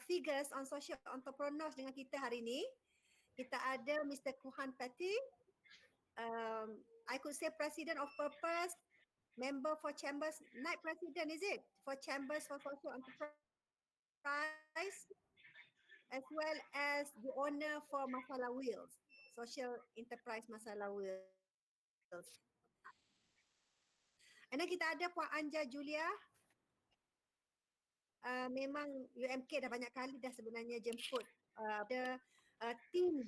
figures on social entrepreneurs dengan kita hari ini. Kita ada Mr. Kuhan Pathy, I could say President of Purpose, member for Chambers, Night President, is it? For Chambers for Social Enterprise, as well as the owner for Masala Weels, Social Enterprise Masala Weels. And then kita ada Puan Anja Julia. Memang UMK dah banyak kali dah sebenarnya jemput ada team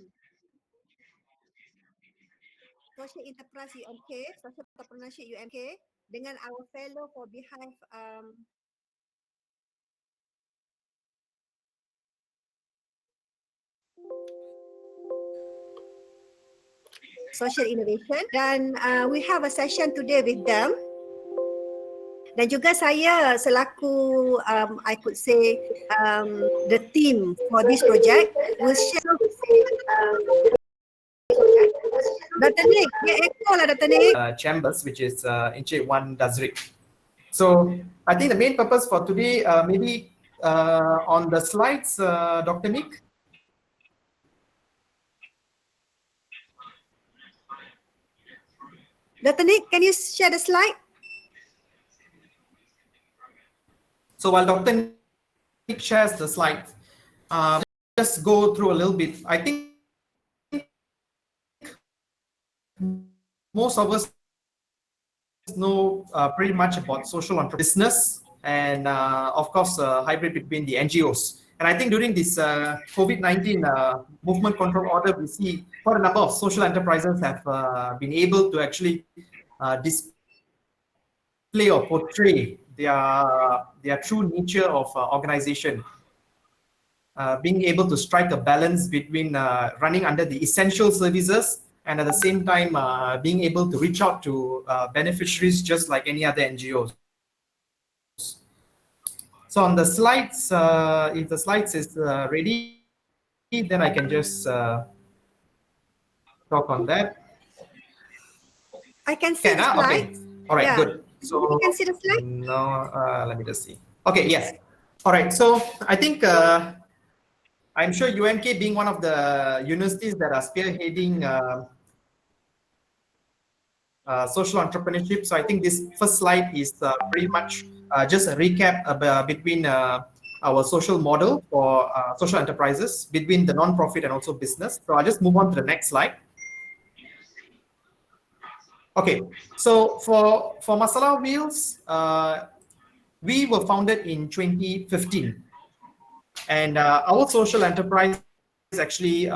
Social Enterprise UMK, Social Entrepreneurship UMK dengan our fellow for Beehive Social Innovation, dan we have a session today with them. Dan juga saya selaku I could say the team for this project will share. Dr. Nick, dia echo lah Dr. Nick. Chambers, which is Encik Wan Dazrik. So I think the main purpose for today, maybe on the slides, Dr. Nick. Dr. Nick, can you share the slide? So while Dr. Nick shares the slides, just go through a little bit. I think most of us know pretty much about social entrepreneurship business and of course hybrid between the NGOs. And I think during this COVID-19 movement control order, we see quite a number of social enterprises have been able to actually display or portray their true nature of organization, being able to strike a balance between running under the essential services and at the same time being able to reach out to beneficiaries just like any other NGOs. So on the slides, if the slides is ready, then I can just talk on that. I can see the slides. Okay. All right, yeah. Good. So you can see the slide? No, let me just see. Okay, yes. All right, so I think I'm sure UMK being one of the universities that are spearheading social entrepreneurship. So I think this first slide is pretty much just a recap between our social model for social enterprises between the non-profit and also business. So I'll just move on to the next slide. Okay, so for Masala Weels, we were founded in 2015, and our social enterprise actually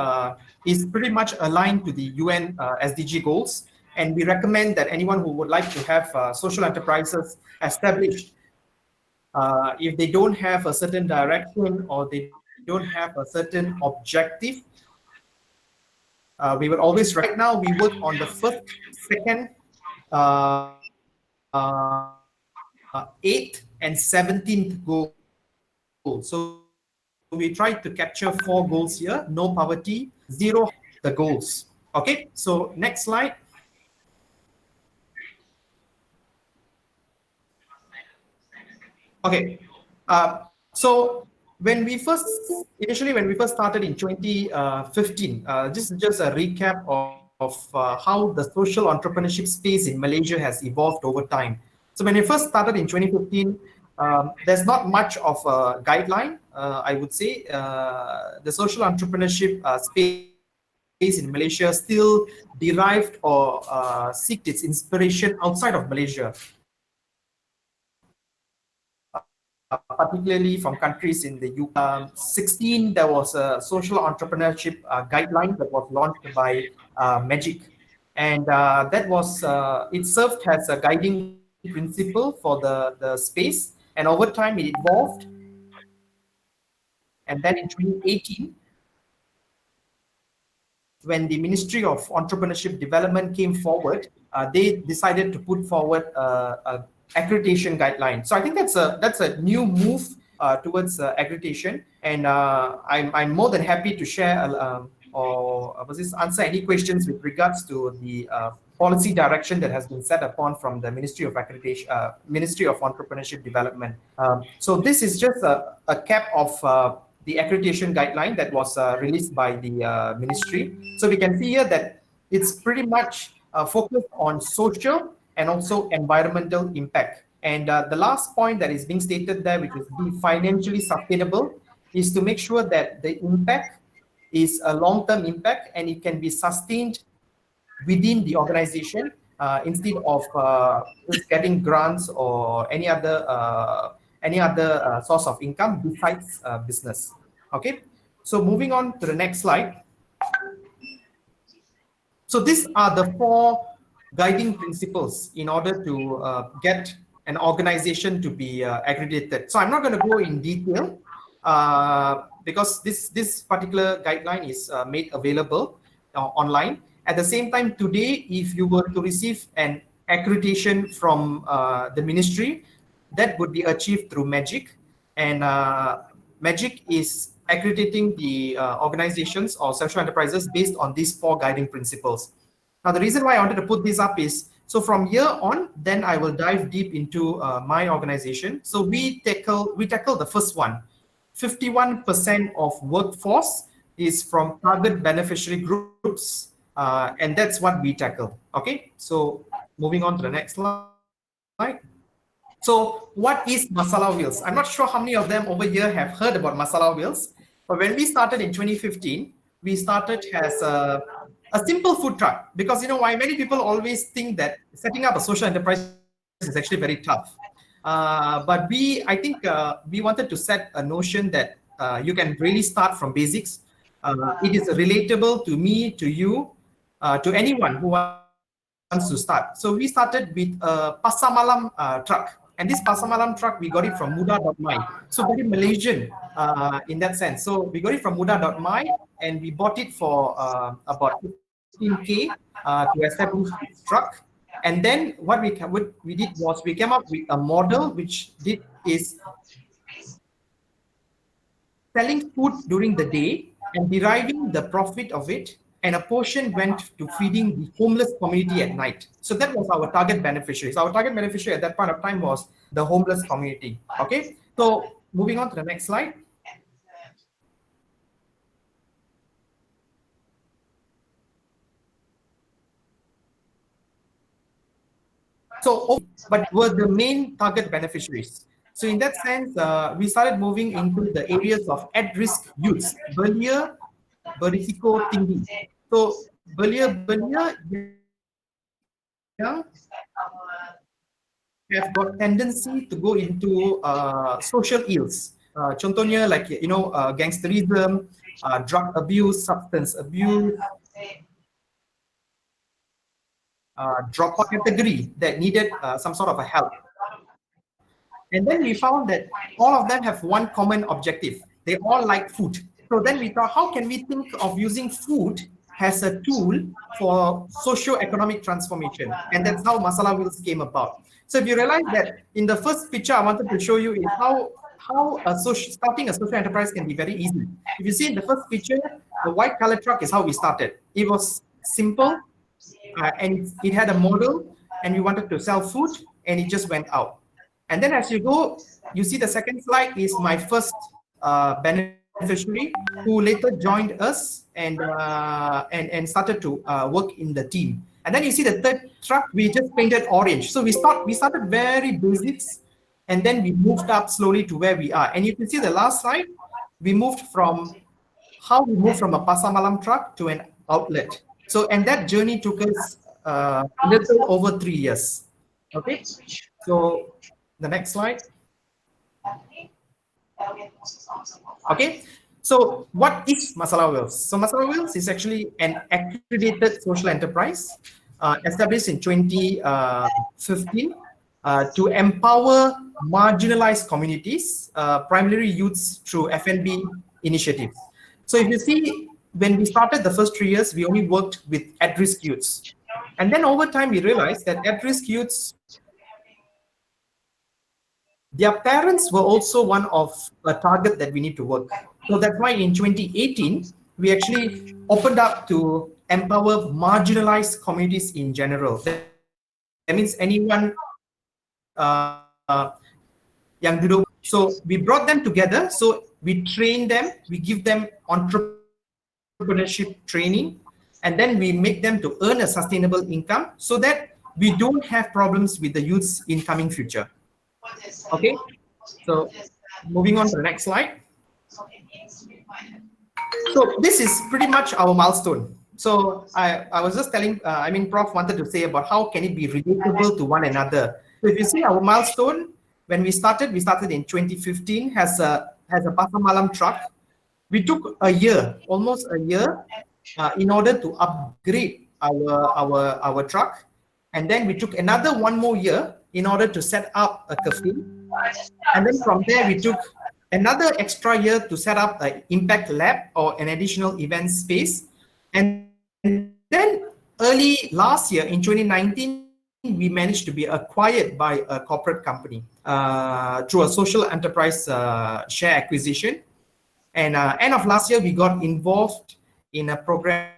is pretty much aligned to the UN SDG goals, and we recommend that anyone who would like to have social enterprises established, if they don't have a certain direction or they don't have a certain objective, we will always, right now we work on the first, second, 8th and 17th goal. So we try to capture 4 goals here: no poverty, 0 the goals. Okay, so next slide. Okay, so when we first started in 2015, this is just a recap of how the social entrepreneurship space in Malaysia has evolved over time. So when we first started in 2015, there's not much of a guideline, I would say. The social entrepreneurship space in Malaysia still derived or seeked its inspiration outside of Malaysia. Particularly from countries in the UK. 16, there was a social entrepreneurship guideline that was launched by Magic, and that was it served as a guiding principle for the space, and over time it evolved, and then in 2018, when the Ministry of Entrepreneurship Development came forward, they decided to put forward a accreditation guideline. So I think that's a new move towards accreditation, and I'm more than happy to share or answer any questions with regards to the policy direction that has been set upon from the Ministry of Entrepreneurship Development. So this is just a cap of the accreditation guideline that was released by the ministry. So we can see here that it's pretty much focused on social and also environmental impact. And the last point that is being stated there, which is be financially sustainable, is to make sure that the impact is a long-term impact and it can be sustained within the organization instead of just getting grants or any other source of income besides business. Okay, so moving on to the next slide. So these are the four guiding principles in order to get an organization to be accredited. So I'm not going to go in detail because this particular guideline is made available online. At the same time, today, if you were to receive an accreditation from the ministry, that would be achieved through MAGIC. And MAGIC is accrediting the organizations or social enterprises based on these four guiding principles. Now, the reason why I wanted to put this up is, so from here on, then I will dive deep into my organization. So we tackle the first one. 51% of workforce is from target beneficiary groups, and that's what we tackle. Okay, so moving on to the next slide. So what is Masala Weels? I'm not sure how many of them over here have heard about Masala Weels, but when we started in 2015, we started as a simple food truck, because you know why many people always think that setting up a social enterprise is actually very tough. But I think we wanted to set a notion that you can really start from basics. It is relatable to me, to you, to anyone who wants to start. So we started with a Pasar Malam truck. And this Pasar Malam truck, we got it from Muda.my. So very Malaysian in that sense. So we got it from Muda.my and we bought it for about 15K to establish this truck. And then what we did was we came up with a model which is selling food during the day and deriving the profit of it, and a portion went to feeding the homeless community at night. So that was our target beneficiaries. Our target beneficiary at that point of time was the homeless community. Okay, so moving on to the next slide. So, but were the main target beneficiaries. So in that sense, we started moving into the areas of at-risk youths, belia, berisiko tinggi. So belia yang have got tendency to go into social ills. Contohnya like gangsterism, drug abuse, substance abuse, dropout category that needed some sort of a help. And then we found that all of them have one common objective. They all like food. So then we thought, how can we think of using food as a tool for socio-economic transformation? And that's how Masala Weels came about. So if you realize that in the first picture I wanted to show you is how starting a social enterprise can be very easy. If you see in the first picture, the white color truck is how we started. It was simple and it had a model, and we wanted to sell food, and it just went out. And then as you go, you see the second slide is my first beneficiary who later joined us and started to work in the team. And then you see the third truck, we just painted orange. So we started very basics, and then we moved up slowly to where we are. And you can see the last slide, we moved from a Pasar Malam truck to an outlet. So, and that journey took us a little over 3 years. Okay, so the next slide. Okay, so what is Masala Weels? So Masala Weels is actually an accredited social enterprise established in 2015 to empower marginalized communities, primarily youths, through F&B initiatives. So if you see, when we started the first 3 years, we only worked with at-risk youths. And then over time, we realized that at-risk youths, their parents were also one of a target that we need to work. So that's why in 2018, we actually opened up to empower marginalized communities in general. That means anyone yang duduk. So we brought them together. So we train them, we give them entrepreneurship training, and then we make them to earn a sustainable income so that we don't have problems with the youth's in coming future. Okay, so moving on to the next slide. So this is pretty much our milestone. So I was just telling, Prof wanted to say about how can it be relatable to one another. So if you see our milestone, when we started in 2015, has a pasar malam truck. We took a year, almost a year, in order to upgrade our truck, and then we took another one more year in order to set up a cafe, and then from there we took another extra year to set up an impact lab or an additional event space, and then early last year in 2019 we managed to be acquired by a corporate company through a social enterprise share acquisition. And end of last year, we got involved in a program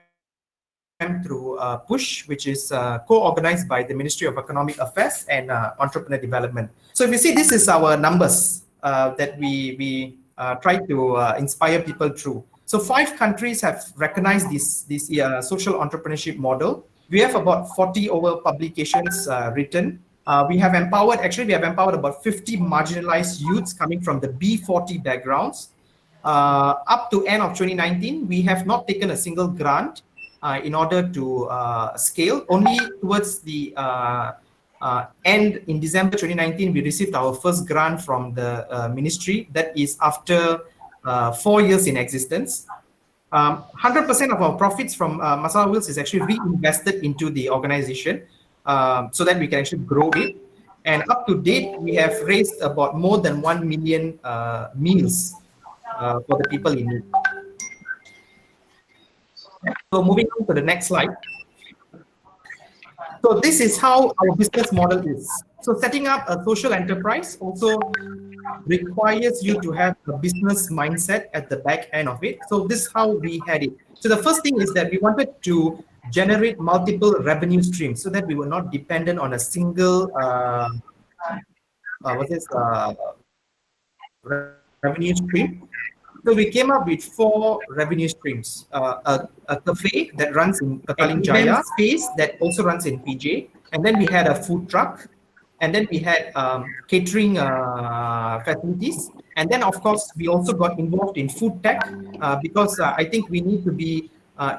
through PUSH, which is co-organized by the Ministry of Economic Affairs and Entrepreneur Development. So if you see, this is our numbers that we try to inspire people through. So 5 countries have recognized this social entrepreneurship model. We have about 40 over publications written. We have empowered about 50 marginalized youths coming from the B40 backgrounds. Up to end of 2019, we have not taken a single grant in order to scale. Only towards the end in December 2019, we received our first grant from the ministry. That is after 4 years in existence. 100% of our profits from Masala Weels is actually reinvested into the organization so that we can actually grow it. And up to date, we have raised about more than 1 million meals for the people in need. So moving on to the next slide. So this is how our business model is. So setting up a social enterprise also requires you to have a business mindset at the back end of it. So this is how we had it. So the first thing is that we wanted to generate multiple revenue streams so that we were not dependent on a single revenue stream. So we came up with 4 revenue streams: a cafe that runs in Petaling Jaya, space that also runs in PJ, and then we had a food truck, and then we had catering facilities, and then of course we also got involved in food tech because I think we need to be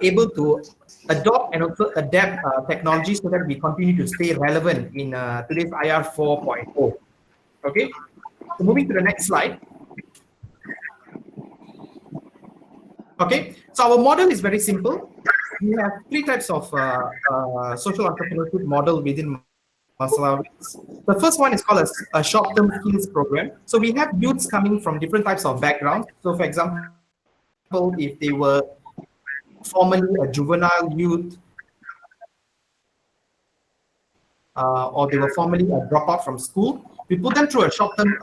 able to adopt and also adapt technology so that we continue to stay relevant in today's IR 4.0. Okay, so moving to the next slide. Okay, so our model is very simple. We have 3 types of social entrepreneurship model within Masala Weels. The first one is called a short-term skills program. So we have youths coming from different types of backgrounds. So for example, if they were formerly a juvenile youth, or they were formerly a dropout from school, we put them through a short-term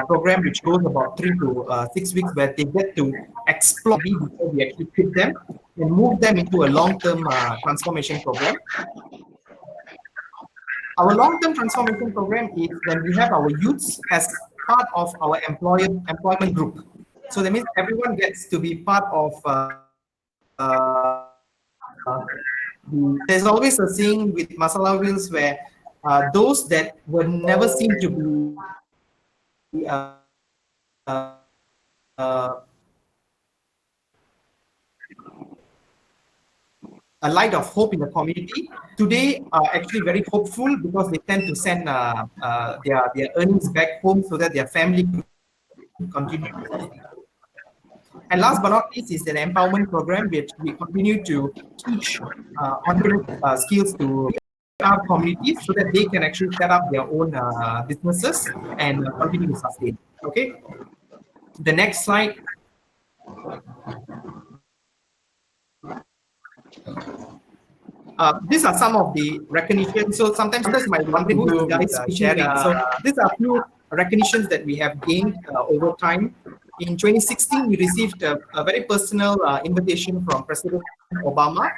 program which goes about 3 to 6 weeks, where they get to explore before we actually pick them and move them into a long-term transformation program. Our long-term transformation program is when we have our youths as part of our employment group. So that means everyone gets to be part of there's always a saying with Masala Weels where those that were never seen to be a light of hope in the community today are actually very hopeful because they tend to send their earnings back home so that their family can continue. And last but not least is the empowerment program, which we continue to teach entrepreneurship skills to our communities so that they can actually set up their own businesses and continue to sustain. Okay, the next slide. These are some of the recognitions. So sometimes you might wonder who guys are sharing. So these are a few recognitions that we have gained over time. In 2016, we received a very personal invitation from President Obama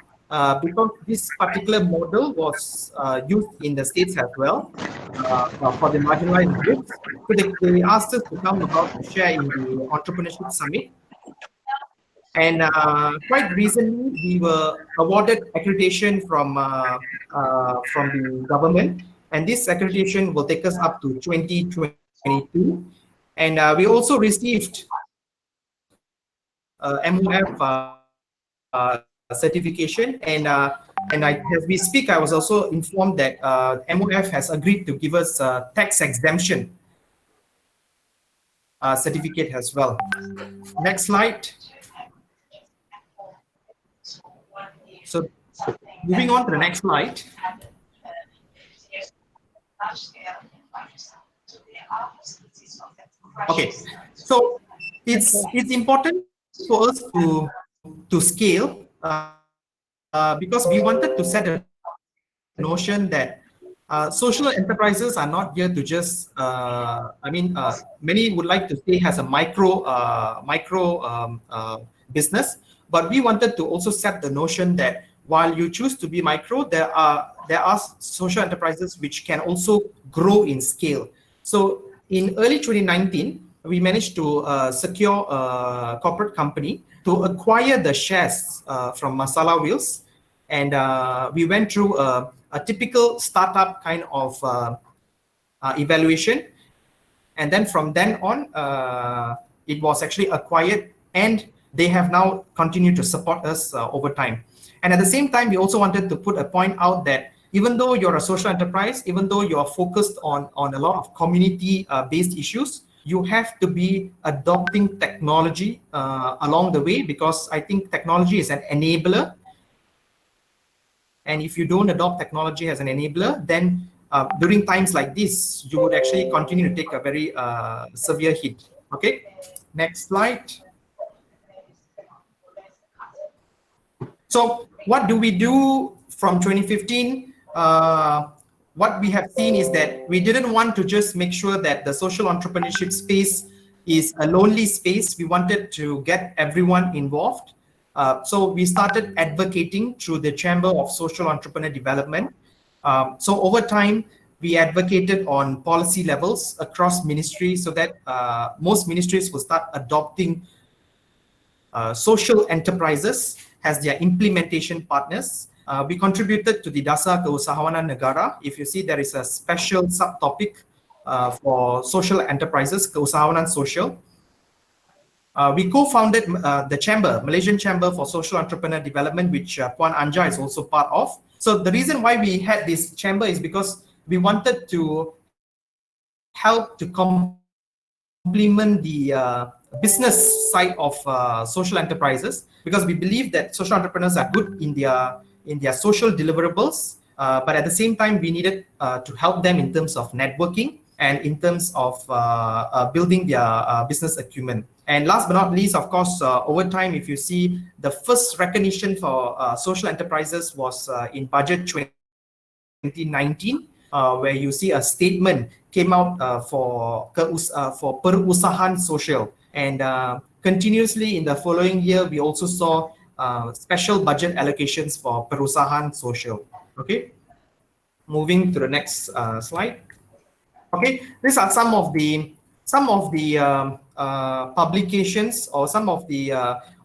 because this particular model was used in the States as well for the marginalized groups. So they asked us to come about to share in the Entrepreneurship Summit. And quite recently, we were awarded accreditation from the government, and this accreditation will take us up to 2022. And we also received MOF certification, and as we speak, I was also informed that MOF has agreed to give us tax exemption certificate as well. Next slide. So moving on to the next slide. Okay, so it's important for us to scale because we wanted to set a notion that social enterprises are not here to just many would like to say has a micro business, but we wanted to also set the notion that while you choose to be micro, there are social enterprises which can also grow in scale. So in early 2019, we managed to secure a corporate company to acquire the shares from Masala Weels, and we went through a typical startup kind of evaluation, and then from then on, it was actually acquired, and they have now continued to support us over time. And at the same time, we also wanted to put a point out that even though you're a social enterprise, even though you're focused on a lot of community-based issues, you have to be adopting technology along the way, because I think technology is an enabler. And if you don't adopt technology as an enabler, then during times like this, you would actually continue to take a very severe hit. Okay, next slide. So what do we do from 2015? What we have seen is that we didn't want to just make sure that the social entrepreneurship space is a lonely space. We wanted to get everyone involved. So we started advocating through the Chamber of Social Entrepreneur Development. So over time, we advocated on policy levels across ministries so that most ministries will start adopting social enterprises as their implementation partners. We contributed to the Dasar Keusahawanan Negara. If you see, there is a special subtopic for social enterprises, Keusahawanan Social. We co-founded the Chamber, Malaysian Chamber for Social Entrepreneur Development, which Puan Anja is also part of. So the reason why we had this chamber is because we wanted to help to complement the business side of social enterprises, because we believe that social entrepreneurs are good in their social deliverables, but at the same time we needed to help them in terms of networking and in terms of building their business acumen. And last but not least, of course, over time, if you see, the first recognition for social enterprises was in budget 2019, where you see a statement came out for perusahaan social. And continuously in the following year, we also saw special budget allocations for perusahaan social. Okay, moving to the next slide. Okay, these are some of the publications or some of the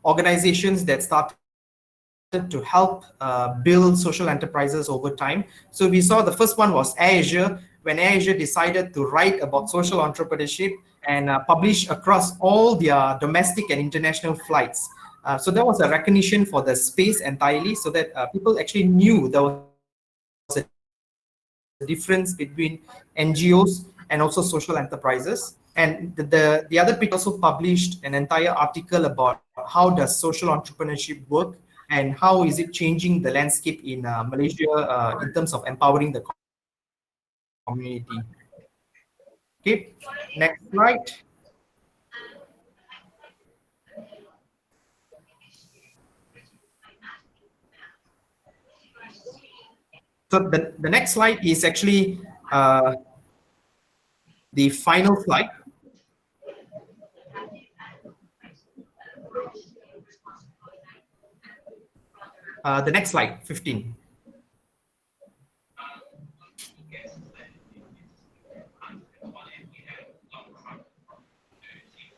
organizations that started to help build social enterprises over time. So we saw the first one was AirAsia, when AirAsia decided to write about social entrepreneurship and publish across all their domestic and international flights. So that was a recognition for the space entirely, so that people actually knew there was a difference between NGOs and also social enterprises. And the other page also published an entire article about how does social entrepreneurship work and how is it changing the landscape in Malaysia in terms of empowering the community. Okay, next slide. So the next slide is actually the final slide. The next slide, 15.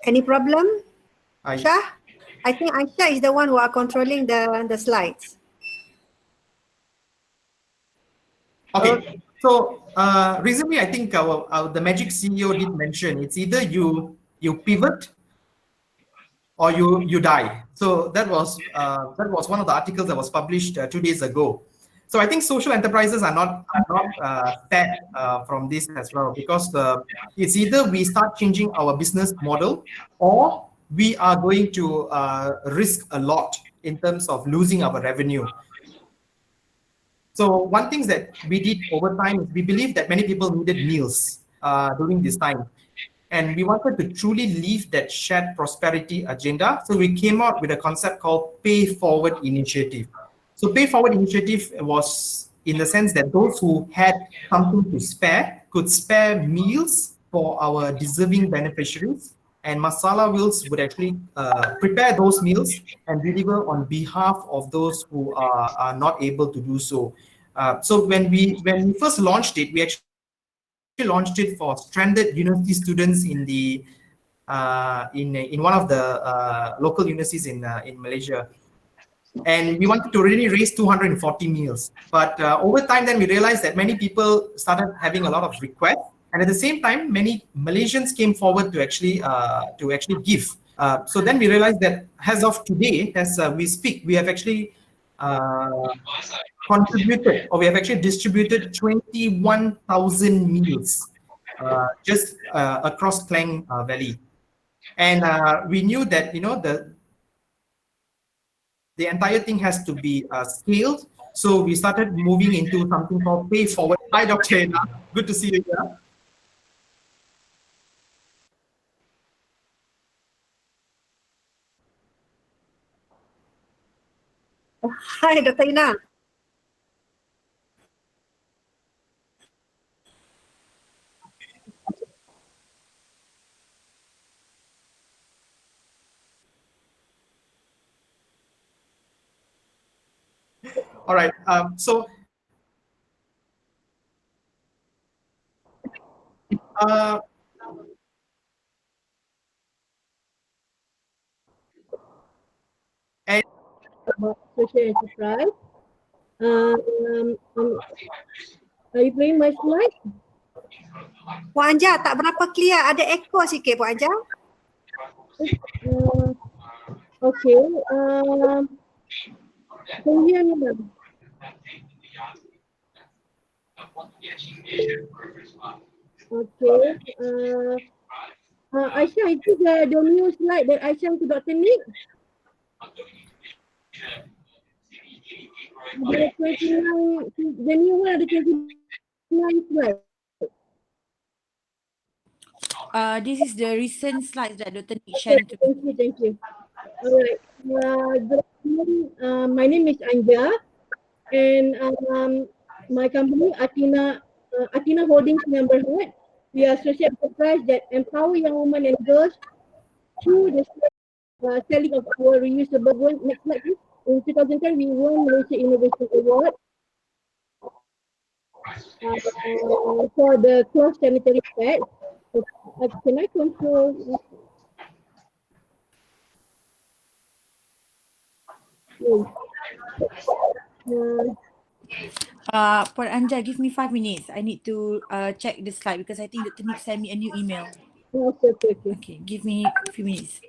Any problem, I, Shah? I think Aisha is the one who are controlling the slides. okay. So recently, I think the Magic CEO did mention it's either you pivot or you die. So that was one of the articles that was published 2 days ago. So I think social enterprises are not spared from this as well, because it's either we start changing our business model, or we are going to risk a lot in terms of losing our revenue. So one thing that we did over time is we believe that many people needed meals during this time. And we wanted to truly leave that shared prosperity agenda. So we came out with a concept called Pay Forward Initiative. So Pay Forward Initiative was in the sense that those who had something to spare could spare meals for our deserving beneficiaries. And Masala Weels would actually prepare those meals and deliver on behalf of those who are not able to do so. So when we first launched it, we actually launched it for stranded university students in one of the local universities in Malaysia. And we wanted to really raise 240 meals. But over time, then we realized that many people started having a lot of requests, and at the same time, many Malaysians came forward to actually give. So then we realized that as of today, as we speak, we have actually uh, contributed, or we have actually distributed 21,000 meals just across Klang Valley. And we knew that the entire thing has to be scaled. So we started moving into something called Pay Forward. Hi, Dr. Ethena. Good to see you here. Hi, Dr. Ina. All right. So uh, and about social enterprise. Are you playing my slide? Puan Anja tak berapa clear, ada echo sikit Puan Anja. Okay. Can you hear me now? Okay. Aisha, itu the new slide that I sent to Dr. Nick. The 29, the new one, the 29 slide. This is the recent slides that Dr. Nick shared to me. Thank you. All right. Good afternoon. My name is Anja, and my company, Ethena Holdings Memberhood. We are a social enterprise that empower young women and girls through the selling of our reusable gold. Next slide, please. In 2010, we won Malaysia Innovation Award for the cloth sanitary pads. Can I control? Puan Anja, give me 5 minutes. I need to check the slide because I think Dr. Nick sent me a new email. Okay. Okay, give me a few minutes.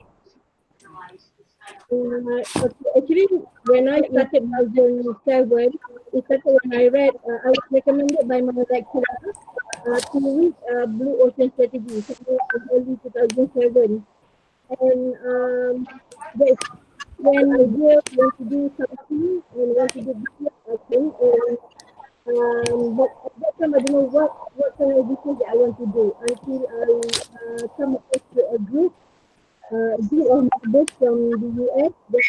Actually, when I started 2007, it started when I read, I was recommended by my lecturer to read Blue Ocean Strategy in early 2007. And that's when I want to do something and want to do business, I think. But at that time, I don't know what kind of business that I want to do until I come across to a group of members from the US that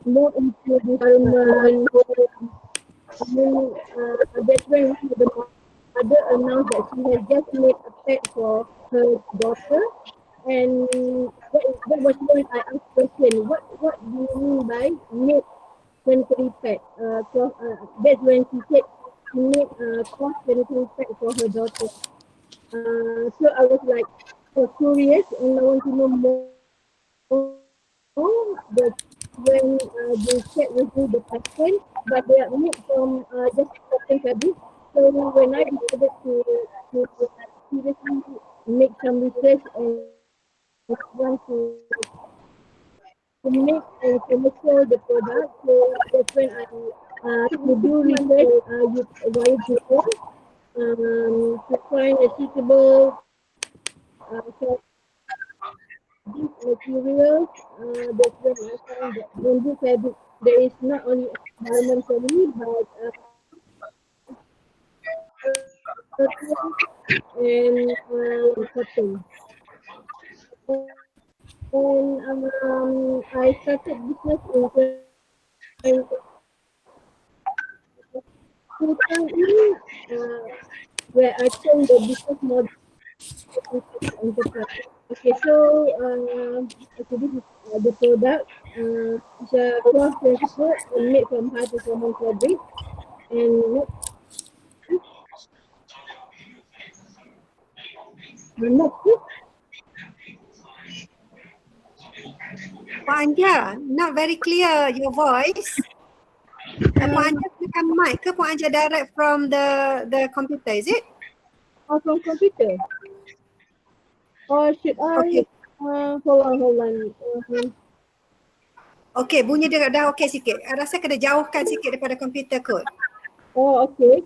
more into the environment. And then that's when one of the mother announced that she has just made a pet for her daughter. And that was when I asked the question, what do you mean by I made sanitary pad. That's when she said she made cloth sanitary pad for her daughter. So I was like curious and I want to know more. But when they shared with me the pattern, but they are made from just cotton fabric. So when I decided to seriously make some research and want to make and commercial the product, so that's when I to do research via Google to find a suitable for these materials. That's when I found that bamboo fabric there is not only environmentally but and cotton. And I started business in 2000 where I turned the business model into enterprise. Okay, so okay, this is the product. It's a cloth transport and made from high performance fabric. And next, Puan Anja, not very clear your voice. Puan Anja gunakan mic ke Puan Anja direct from the computer, is it? from computer. Or should I? Okay. Hold on. Okay, bunyi dia dah okey sikit. Rasa kena jauhkan sikit daripada komputer kot. Okay.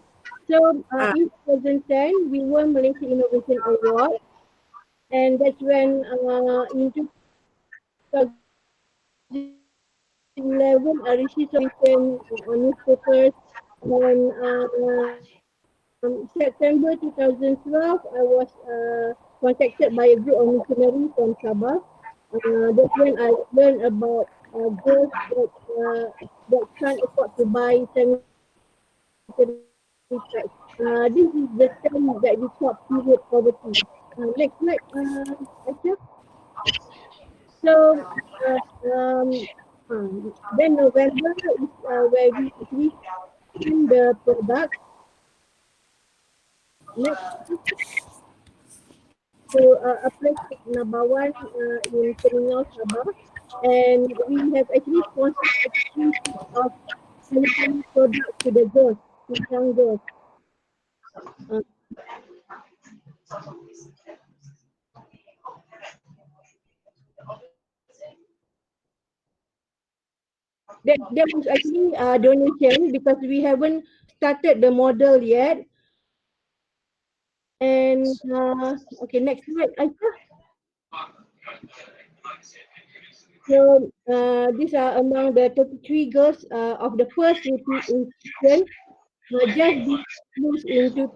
So in 2010, we won Malaysia Innovation Award, and that's when in 2011 I received some on newspapers. And September 2012, I was contacted by a group of missionaries from Sabah. That's when I learned about girls that can't afford to buy sanitary pads. This is the term that we call period poverty. Next slide, Aisha. So then November is where we actually send the product. Next, to a place called Nabawan in Terminal Sabah, and we have actually sponsored a free of sanitary products to the girls, to young girls. Uh, that was actually a donation because we haven't started the model yet. And okay, next slide, Aisha. So these are among the 33 girls of the first institution just disclosed in 2012.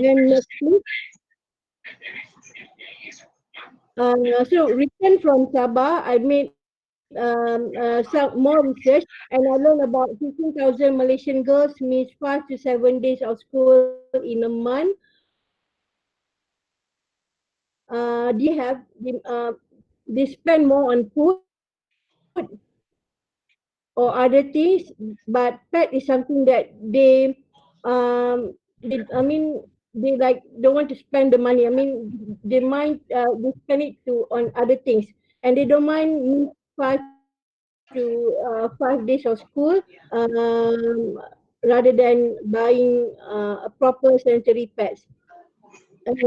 Then next please. So return from Sabah, I made some more research and I learned about 15,000 Malaysian girls miss 5 to 7 days of school in a month. They spend more on food or other things, but pet is something that they like don't want to spend the money. I mean, they spend it to on other things, and they don't mind miss 5 days of school rather than buying a proper sanitary pads. And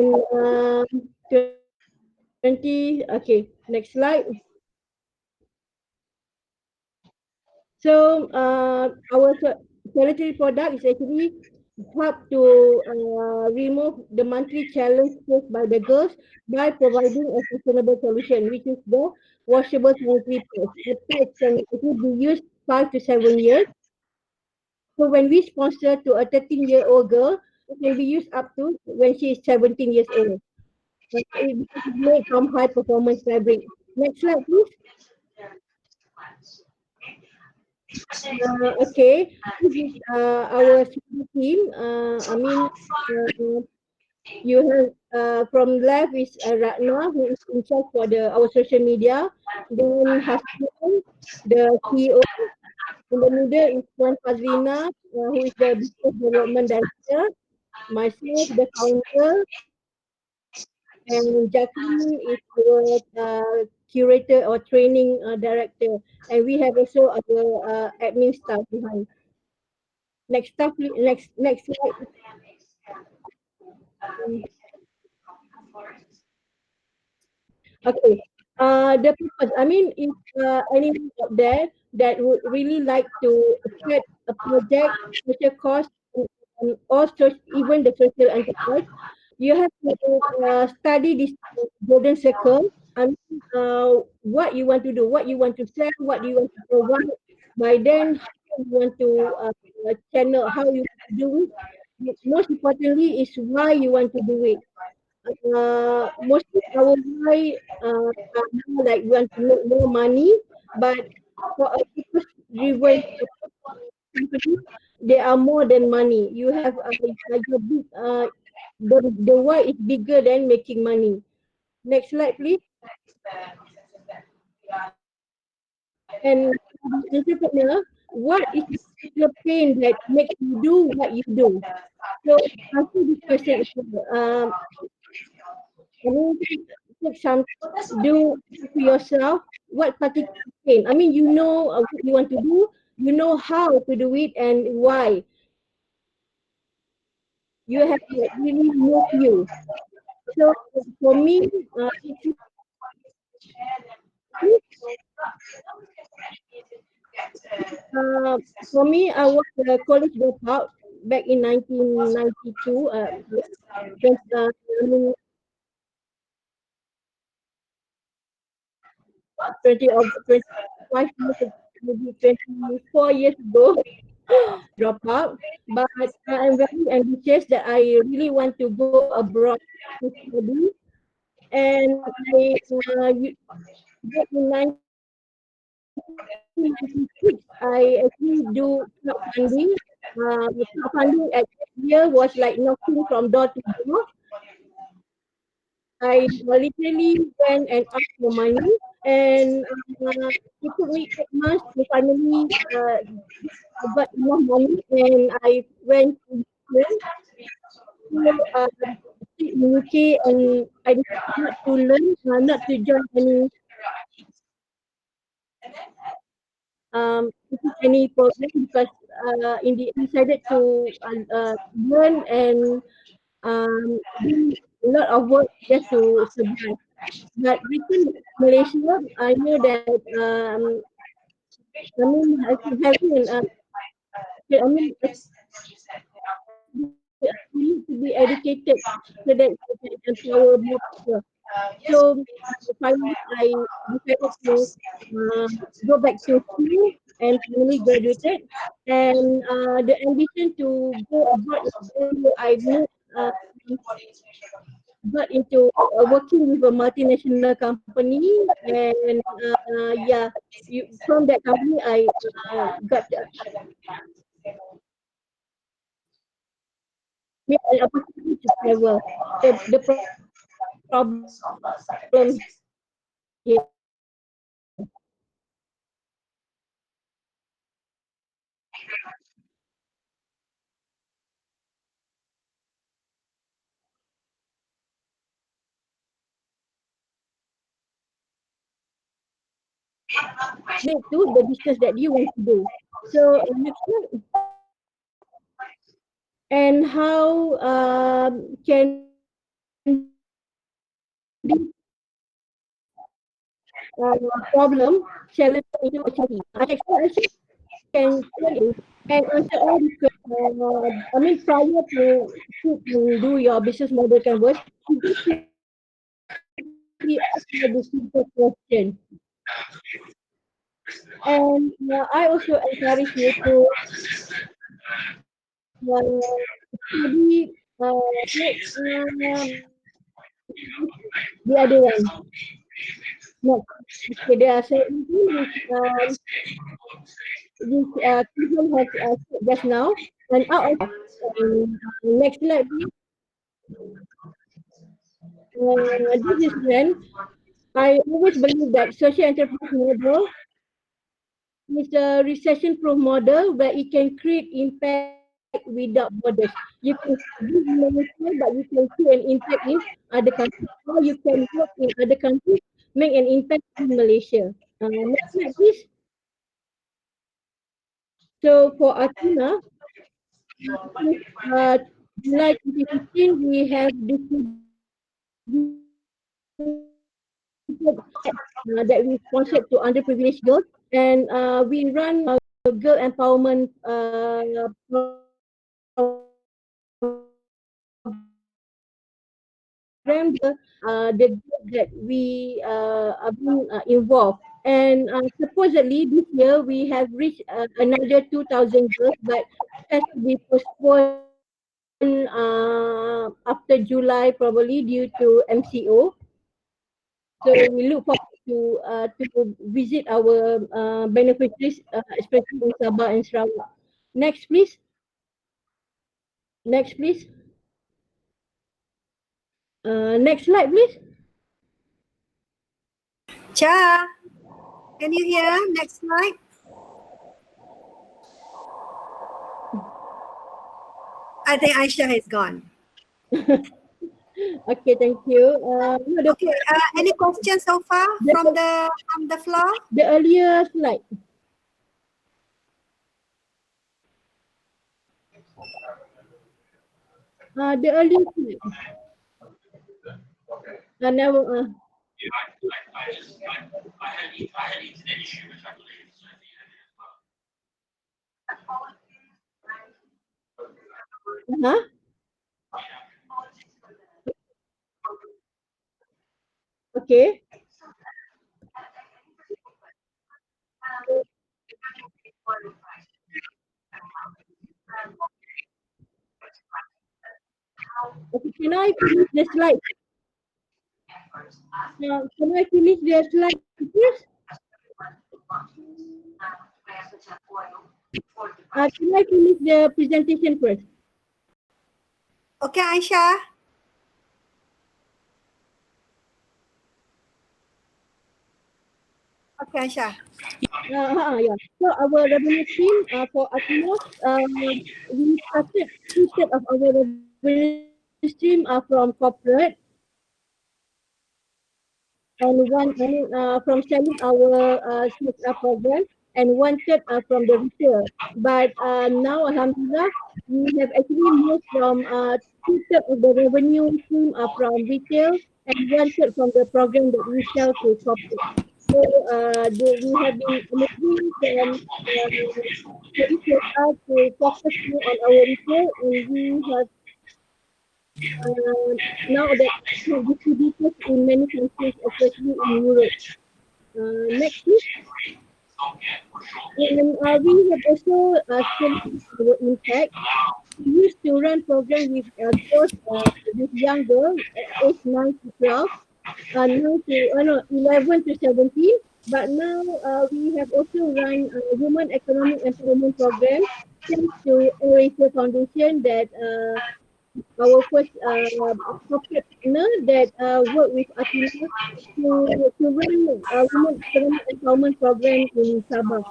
20, okay, next slide. So our sanitary product is actually help to remove the monthly challenge faced by the girls by providing a sustainable solution, which is the washable sanitary pads. The pads can actually be used 5 to 7 years. So when we sponsor to a 13-year-old girl, it can be used up to when she is 17 years old. It is made from high performance fabric. Next slide, please. Okay, this is our team. You have from left is Ratna, who is in charge for our social media. Then Hassan, the CEO. In the middle is Puan Fazlina, who is the business development director. Myself, the founder, and Jacqueline is our curator or training director. And we have also our admin staff behind. Next stuff, next slide. Okay. The purpose. I mean, if anyone out there that would really like to start a project, social cause, or even the social enterprise, you have to study this golden circle. I mean, what you want to do, what you want to sell, what you want to provide. By then, how you want to channel, how you want to do it. Most importantly, is why you want to do it. Mostly our why are now like want to make more money, but for a purpose driven company, they are more than money. You have your big, the why is bigger than making money. Next slide, please. And the entrepreneur, what is the pain that makes you do what you do? So answer this question as well. I mean, take some, do to yourself what particular pain. I mean, you know what you want to do, you know how to do it and why. You have to like, really know you. So for me, actually, for me, I was a college dropout back in 1992. Just, I mean, 25 years ago, maybe 24 years ago, drop out. But I'm very ambitious that I really want to go abroad to study. And back in 1996, I actually do crowdfunding. The crowdfunding at that year was like knocking from door to door. I literally went and asked for money, and it took me 8 months to finally got enough money, and I went to Ukraine to in UK, and I decided not to learn, not to join any program because in the decided to learn and do a lot of work just to survive. But return to Malaysia, I know that I mean having I mean you need to be educated so that you can empower more people. So finally, I decided to uh, go back to school and finally graduated. And the ambition to go abroad is when I moved, got into working with a multinational company, and yeah, from that company I got made an opportunity to travel. The problem here relate to the business that you want to do. So next one, and how can this problem challenge into opportunity? Next one, actually can turn in and answer all these questions. I mean, prior to do your business model canvas, you just simply ask the simple question. And I also encourage you to study the other one. No, okay, there are certain things this Kuhan has said just now. And out of next slide, please. This is when I always believe that social enterprise model is a recession-proof model where it can create impact without borders. You can live in Malaysia, but you can create an impact in other countries, or you can work in other countries, make an impact in Malaysia. Next slide, please. So for Ethena, since July 2015, we have distributed that we sponsored to underprivileged girls, and we run girl empowerment program the group that we are being involved. And supposedly this year we have reached another 2,000 girls, but has to be postponed after July probably due to MCO. So we look forward to visit our beneficiaries, especially in Sabah and Sarawak. Next, please. Next, please. Next slide, please. Cha, can you hear? Next slide. I think Aisha has gone. Okay, thank you. Okay, any questions so far from the floor? The earlier slide. The earlier slide. Never. Uh-huh. Okay. Okay. Can I finish the slide? Can I finish the slide first? Can I finish the presentation first? Okay, Aisha. Okay, Aisha. Yeah. So our revenue stream for Ethena, we started two-thirds of our revenue stream from corporate, and from selling our program, and one-third from the retail. But now, Alhamdulillah, we have actually moved from two-thirds of the revenue stream from retail, and one-third from the program that we sell to corporate. So we have been moving from very close to focus more on our retail, and we have now that distributors in many countries, especially in Europe. Next, please. And we have also scaled our impact. We used to run program with girls, with young girls, age 9 to 12, 11 to 17. But now we have also run women economic empowerment program thanks to Asia Foundation, that our first corporate partner that work with Ethena to run women economic empowerment program in Sabah.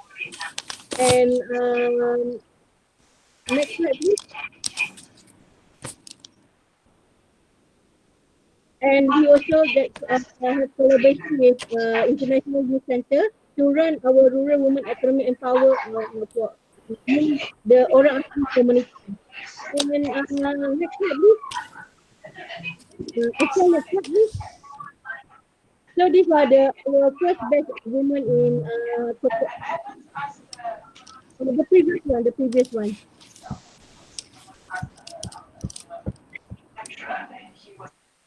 And next slide, please. And we also get have collaboration with International Youth Center to run our rural women economic empower for the orang asli community. And next slide, please. Next slide, please. So these are our first batch of women in the previous one,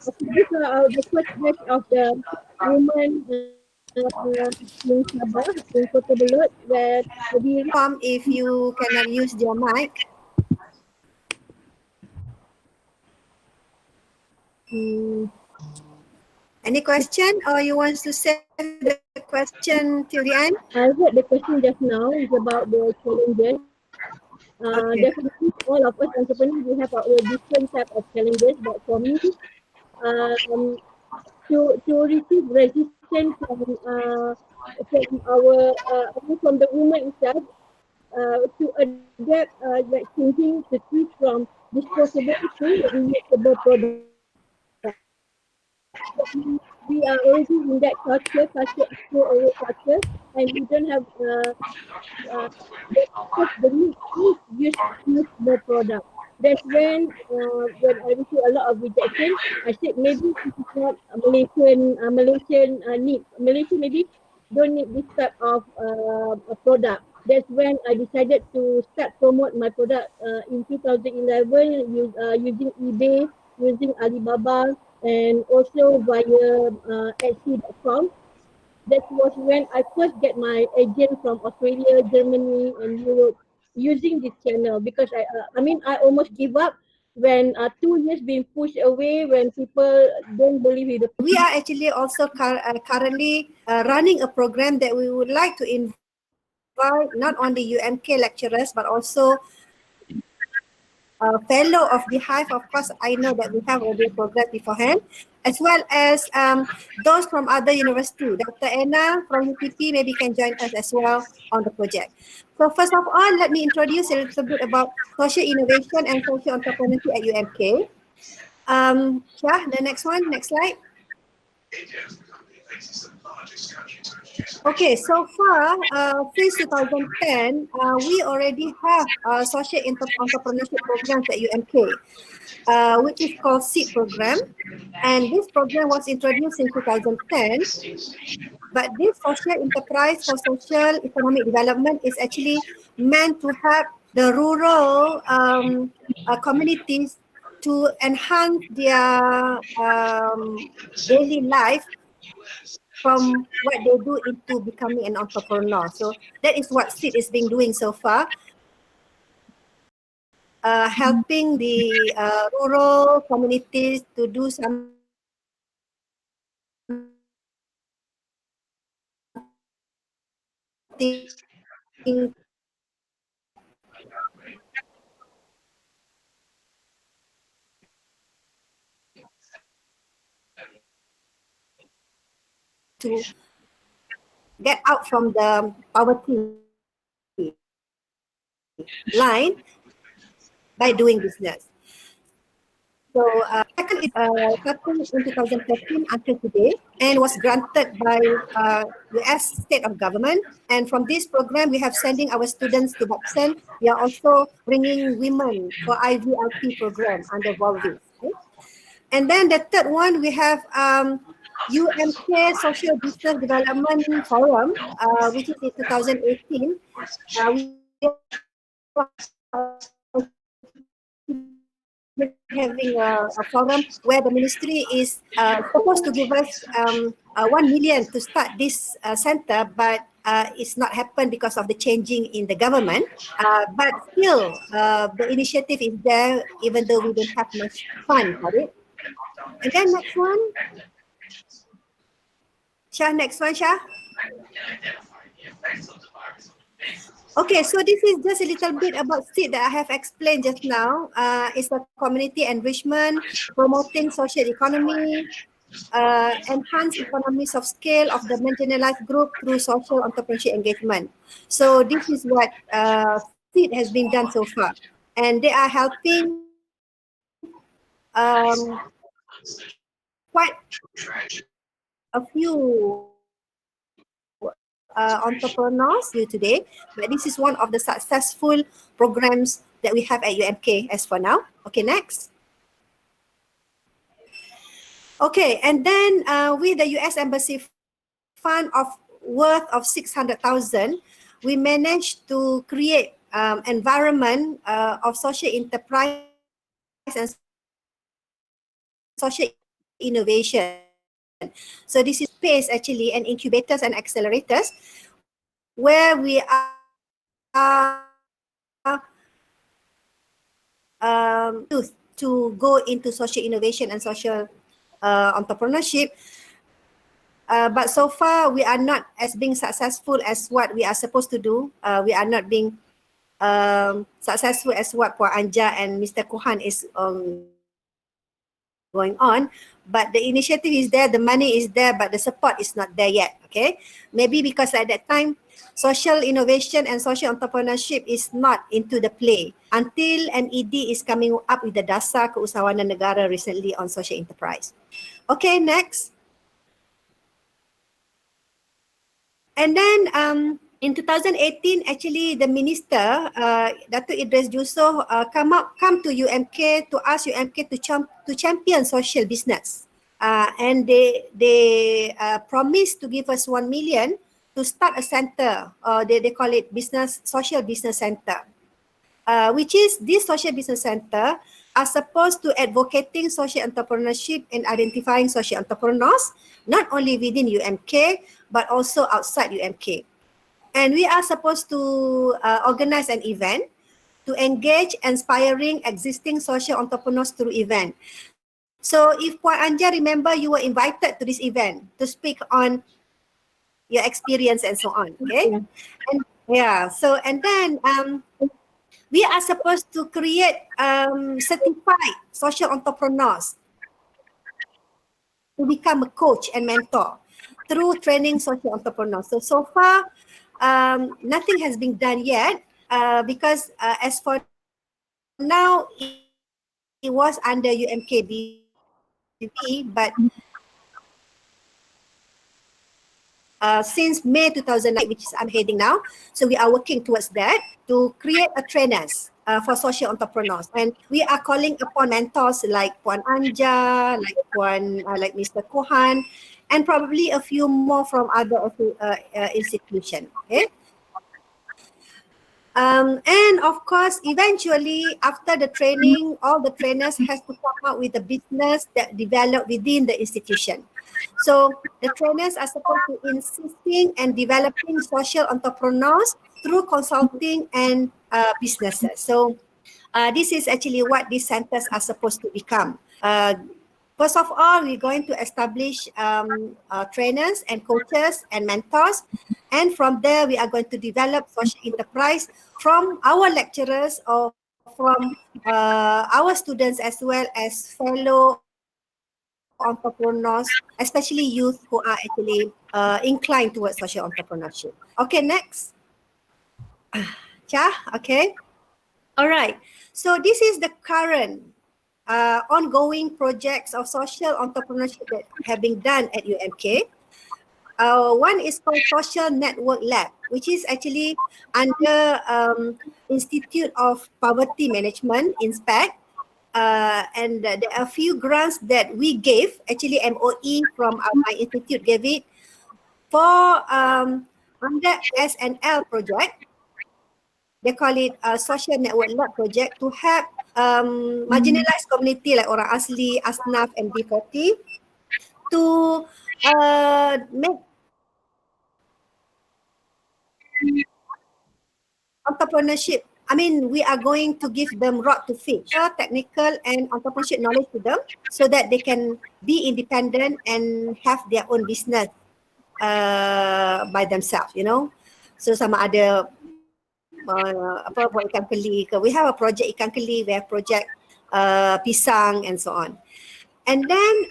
Okay, these are the first batch of the women in Sabah, in Kota Belud, where we If you cannot use your mic. Any question, or you want to save the question till the end? I heard the question just now is about the challenges. Okay. Definitely all of us entrepreneurs, we have our different type of challenges, but for me, um, to receive resistance from our from the woman itself, to adapt like thinking to switch from disposable to reusable product. We are already in that culture throwaway culture, and we don't have uh, the need to use the product. That's when I receive a lot of rejection. I said maybe this is not a Malaysian need. Malaysia maybe don't need this type of a product. That's when I decided to start promote my product in 2011 using eBay, using Alibaba, and also via Etsy.com. That was when I first get my agent from Australia, Germany, and Europe using this channel because I almost give up when 2 years being pushed away when people don't believe in the We are actually also currently running a program that we would like to invite not only UMK lecturers but also fellow of Beehive. Of course, I know that we have already a program beforehand, as well as those from other university. Dr. Ethena from UTP maybe can join us as well on the project. So first of all, let me introduce a little bit about social innovation and social entrepreneurship at UMK. Shah, the next one, next slide. Okay, so far, since 2010, we already have social entrepreneurship programs at UMK, which is called SEED program. And this program was introduced in 2010, but this social enterprise for social economic development is actually meant to help the rural communities to enhance their daily life from what they do into becoming an entrepreneur. So that is what SEED is being doing so far, helping the rural communities to do something to get out from the poverty line by doing business. So second is starting in 2013 until today and was granted by US state of government. And from this program, we have sending our students to Bapsen. We are also bringing women for IVLP program under Weels. Okay? And then the third one, we have UMK Social Business Development Forum, which is in 2018. We are having a forum where the ministry is supposed to give us 1 million to start this center, but it's not happened because of the changing in the government. But still, the initiative is there even though we don't have much fund for it. And then next one, Shah, next one, Shah. Okay, so this is just a little bit about SEED that I have explained just now. It's a community enrichment, promoting social economy, enhance economies of scale of the marginalized group through social entrepreneurship engagement. So this is what SEED has been done so far. And they are helping quite a few entrepreneurs you today, but this is one of the successful programs that we have at UMK as for now. Okay, next. Okay, and then with the US Embassy fund of worth of 600,000, we managed to create environment of social enterprise and social innovation. So this is space actually and incubators and accelerators where we are youth to go into social innovation and social entrepreneurship. But so far, we are not as being successful as what we are supposed to do. We are not being successful as what Puan Anja and Mr. Kuhan is going on, but the initiative is there, the money is there, but the support is not there yet. Okay, maybe because at that time social innovation and social entrepreneurship is not into the play until an ED is coming up with the Dasar Keusahawanan Negara recently on social enterprise. Okay, next. And then in 2018, actually the minister, Datuk Idris Yusof, come to UMK to ask UMK to champion social business. And they promised to give us 1 million to start a center. They call it social business center, which is this social business center are supposed to advocating social entrepreneurship and identifying social entrepreneurs, not only within UMK, but also outside UMK. And we are supposed to organize an event to engage inspiring existing social entrepreneurs through event. So if Puan Anja remember, you were invited to this event to speak on your experience and so on, okay? Yeah. And yeah, so and then we are supposed to create certified social entrepreneurs to become a coach and mentor through training social entrepreneurs. So far, nothing has been done yet because as for now, it was under UMKB, but since May 2009, which is I'm heading now, so we are working towards that to create a trainers for social entrepreneurs, and we are calling upon mentors like Puan Anja, like Mr. Kuhan, and probably a few more from other institutions. Okay. And of course, eventually, after the training, all the trainers has to come up with a business that developed within the institution. So the trainers are supposed to insisting and developing social entrepreneurs through consulting and businesses. So this is actually what these centers are supposed to become. First of all, we're going to establish trainers and coaches and mentors. And from there, we are going to develop social enterprise from our lecturers or from our students as well as fellow entrepreneurs, especially youth who are actually inclined towards social entrepreneurship. Okay, next. Cha, okay. All right. So this is the current ongoing projects of social entrepreneurship that have been done at UMK. One is called Social Network Lab, which is actually under Institute of Poverty Management, INSPEC. And there are a few grants that we gave, actually MOE from my institute gave it for under SNL project. They call it Social Network Lab project to help marginalized community like orang asli, asnaf and B40 to make entrepreneurship. I mean, we are going to give them rod to fish, technical and entrepreneurship knowledge to them so that they can be independent and have their own business by themselves, you know. So sama ada apa buat ikan keli ke. We have a project ikan keli, we have project pisang and so on. And then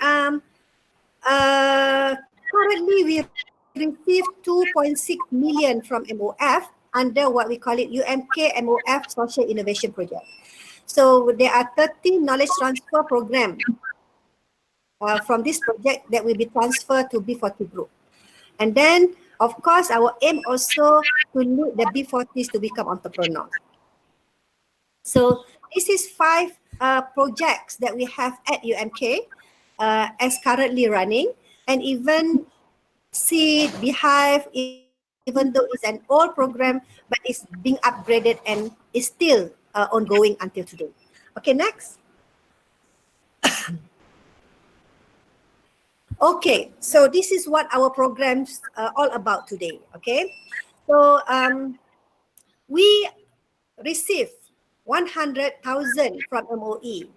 currently we received 2.6 million from MOF under what we call it UMK MOF Social Innovation Project. So there are 30 knowledge transfer program from this project that will be transferred to B40 group. And then, of course, our aim also to lead the B40s to become entrepreneurs. So this is 5 projects that we have at UMK as currently running, and even Seed, Beehive, even though it's an old program, but it's being upgraded and is still ongoing until today. Okay, next. Okay, so this is what our programs all about today. Okay, so we received 100,000 from MOE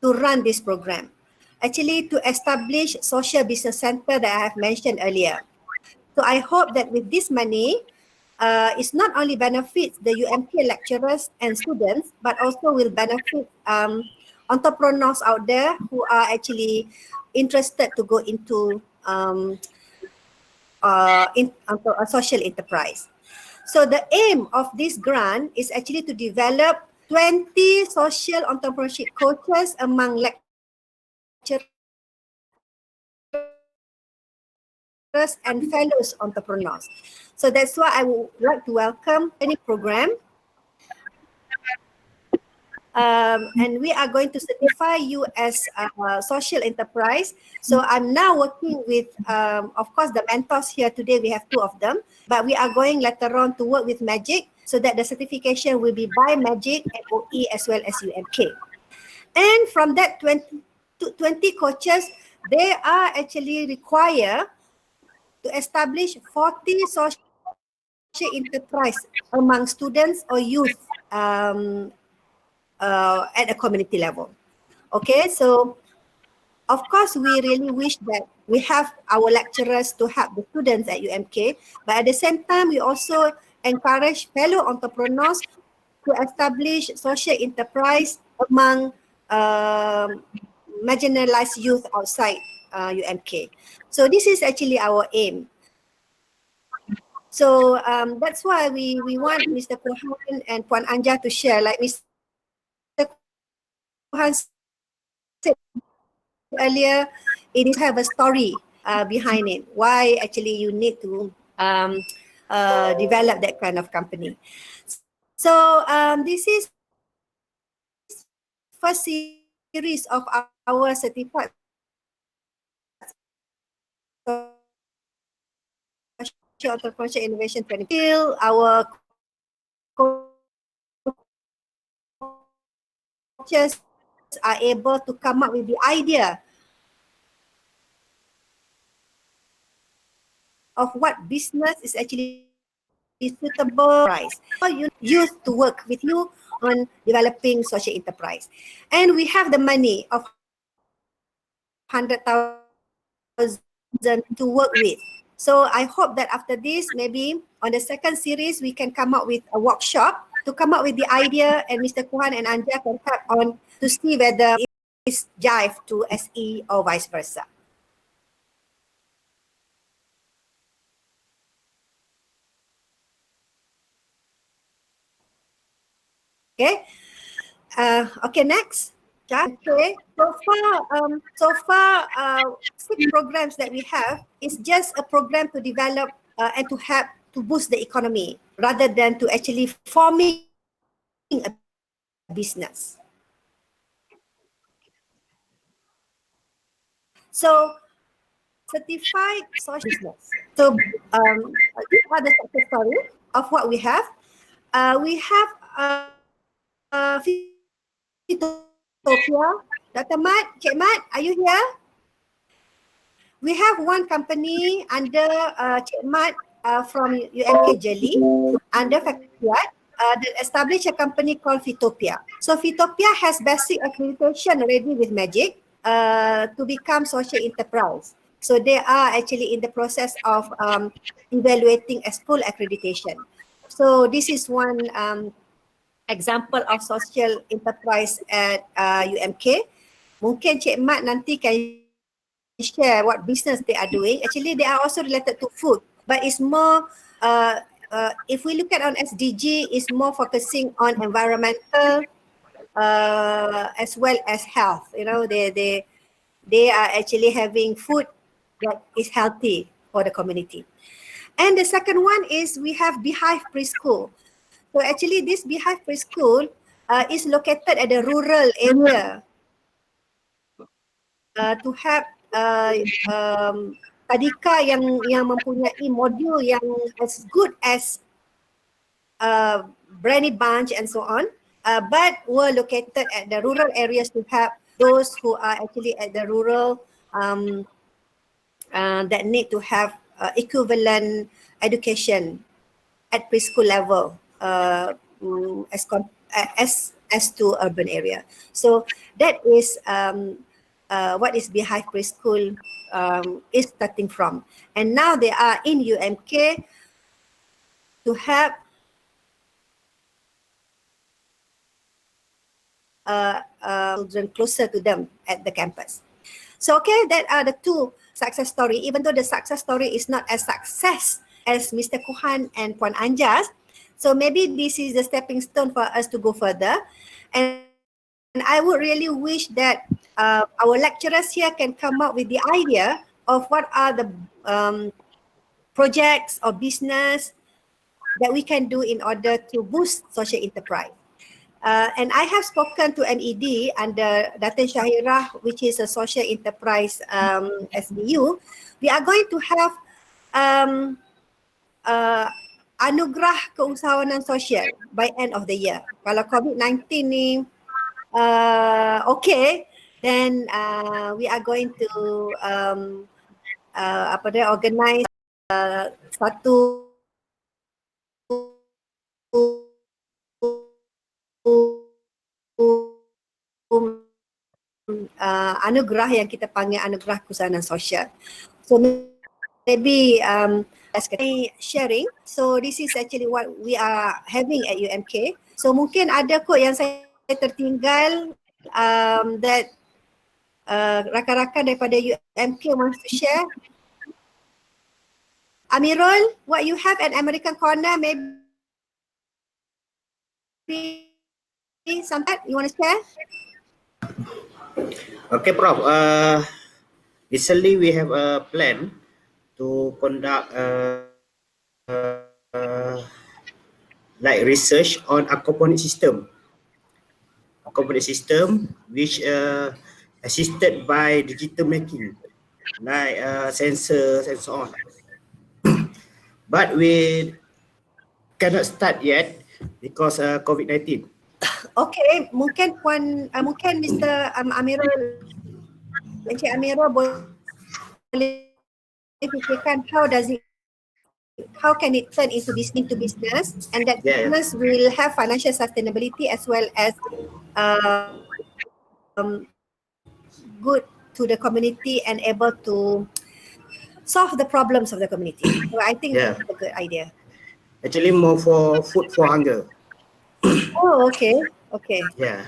to run this program. Actually, to establish social business center that I have mentioned earlier. So I hope that with this money, it's not only benefits the UMK lecturers and students, but also will benefit entrepreneurs out there who are actually interested to go into a social enterprise. So the aim of this grant is actually to develop 20 social entrepreneurship coaches among lecturers and fellows entrepreneurs. So that's why I would like to welcome any program. And we are going to certify you as a social enterprise. So I'm now working with, of course, the mentors here today. We have 2 of them, but we are going later on to work with Magic so that the certification will be by Magic, MOE, as well as UMK. And from that 20 coaches, they are actually required to establish 40 social enterprise among students or youth at a community level. Okay, so of course we really wish that we have our lecturers to help the students at UMK, but at the same time we also encourage fellow entrepreneurs to establish social enterprise among marginalized youth outside UMK. So this is actually our aim. So that's why we want Mr. Kuhan and Puan Anja to share. Like Mr. Kuhan said earlier, it needs to have a story behind it. Why actually you need to develop that kind of company. So this is first series of our certified social entrepreneurship innovation training. Still, our coaches are able to come up with the idea of what business is actually suitable price. You use to work with you on developing social enterprise. And we have the money of 100,000 to work with. So I hope that after this, maybe on the second series, we can come up with a workshop to come up with the idea, and Mr. Kuhan and Anja can help on to see whether it's jive to SE or vice versa. Okay. Okay, next. Okay. So far, 6 programs that we have is just a program to develop and to help to boost the economy rather than to actually forming a business. So, certified social business. So, these are the success story of what we have. We have Fitopia. Dr. Mat, Cik Mat, are you here? We have one company under Cik Mat from UMK Jelly, under Fakulty that established a company called Fitopia. So Fitopia has basic accreditation already with Magic to become social enterprise. So they are actually in the process of evaluating as full accreditation. So this is one example of social enterprise at UMK. Mungkin Cik Mat nanti can share what business they are doing. Actually, they are also related to food, but it's more, if we look at on SDG, it's more focusing on environmental as well as health. You know, they are actually having food that is healthy for the community. And the second one is we have Beehive Preschool. So actually this Beehive Preschool is located at the rural area to have tadika yang mempunyai modul yang as good as Brandy Bunch and so on, but were located at the rural areas to help those who are actually at the rural that need to have equivalent education at preschool level as to urban area. So that is what is Beehive Preschool is starting from. And now they are in UMK to help children closer to them at the campus. So okay, that are the two success story. Even though the success story is not as success as Mr. Kuhan and Puan Anja's, so maybe this is the stepping stone for us to go further. And I would really wish that our lecturers here can come up with the idea of what are the projects or business that we can do in order to boost social enterprise. And I have spoken to NED under Datin Syahirah, which is a social enterprise SBU. We are going to have anugerah keusahawanan sosial by end of the year. Kalau COVID-19 ni okay, then we are going to organize satu anugerah yang kita panggil anugerah keusahawanan sosial. So maybe sharing. So this is actually what we are having at UMK. So mungkin ada kot yang saya tertinggal that rakan-rakan daripada UMK wants to share. Amirul, what you have at American Corner, maybe something you want to share? Okay, Prof. Recently we have a plan to conduct like research on aquaponic system. Aquaponic system which assisted by digital making, like sensors and so on. But we cannot start yet because COVID-19. Okay, mungkin mungkin Mr. Amirul, Encik Amirul boleh fikirkan how can it turn into business and that business will have financial sustainability as well as good to the community and able to solve the problems of the community. So I think that's a good idea. Actually more for food for hunger. Oh, okay. Okay. Yeah.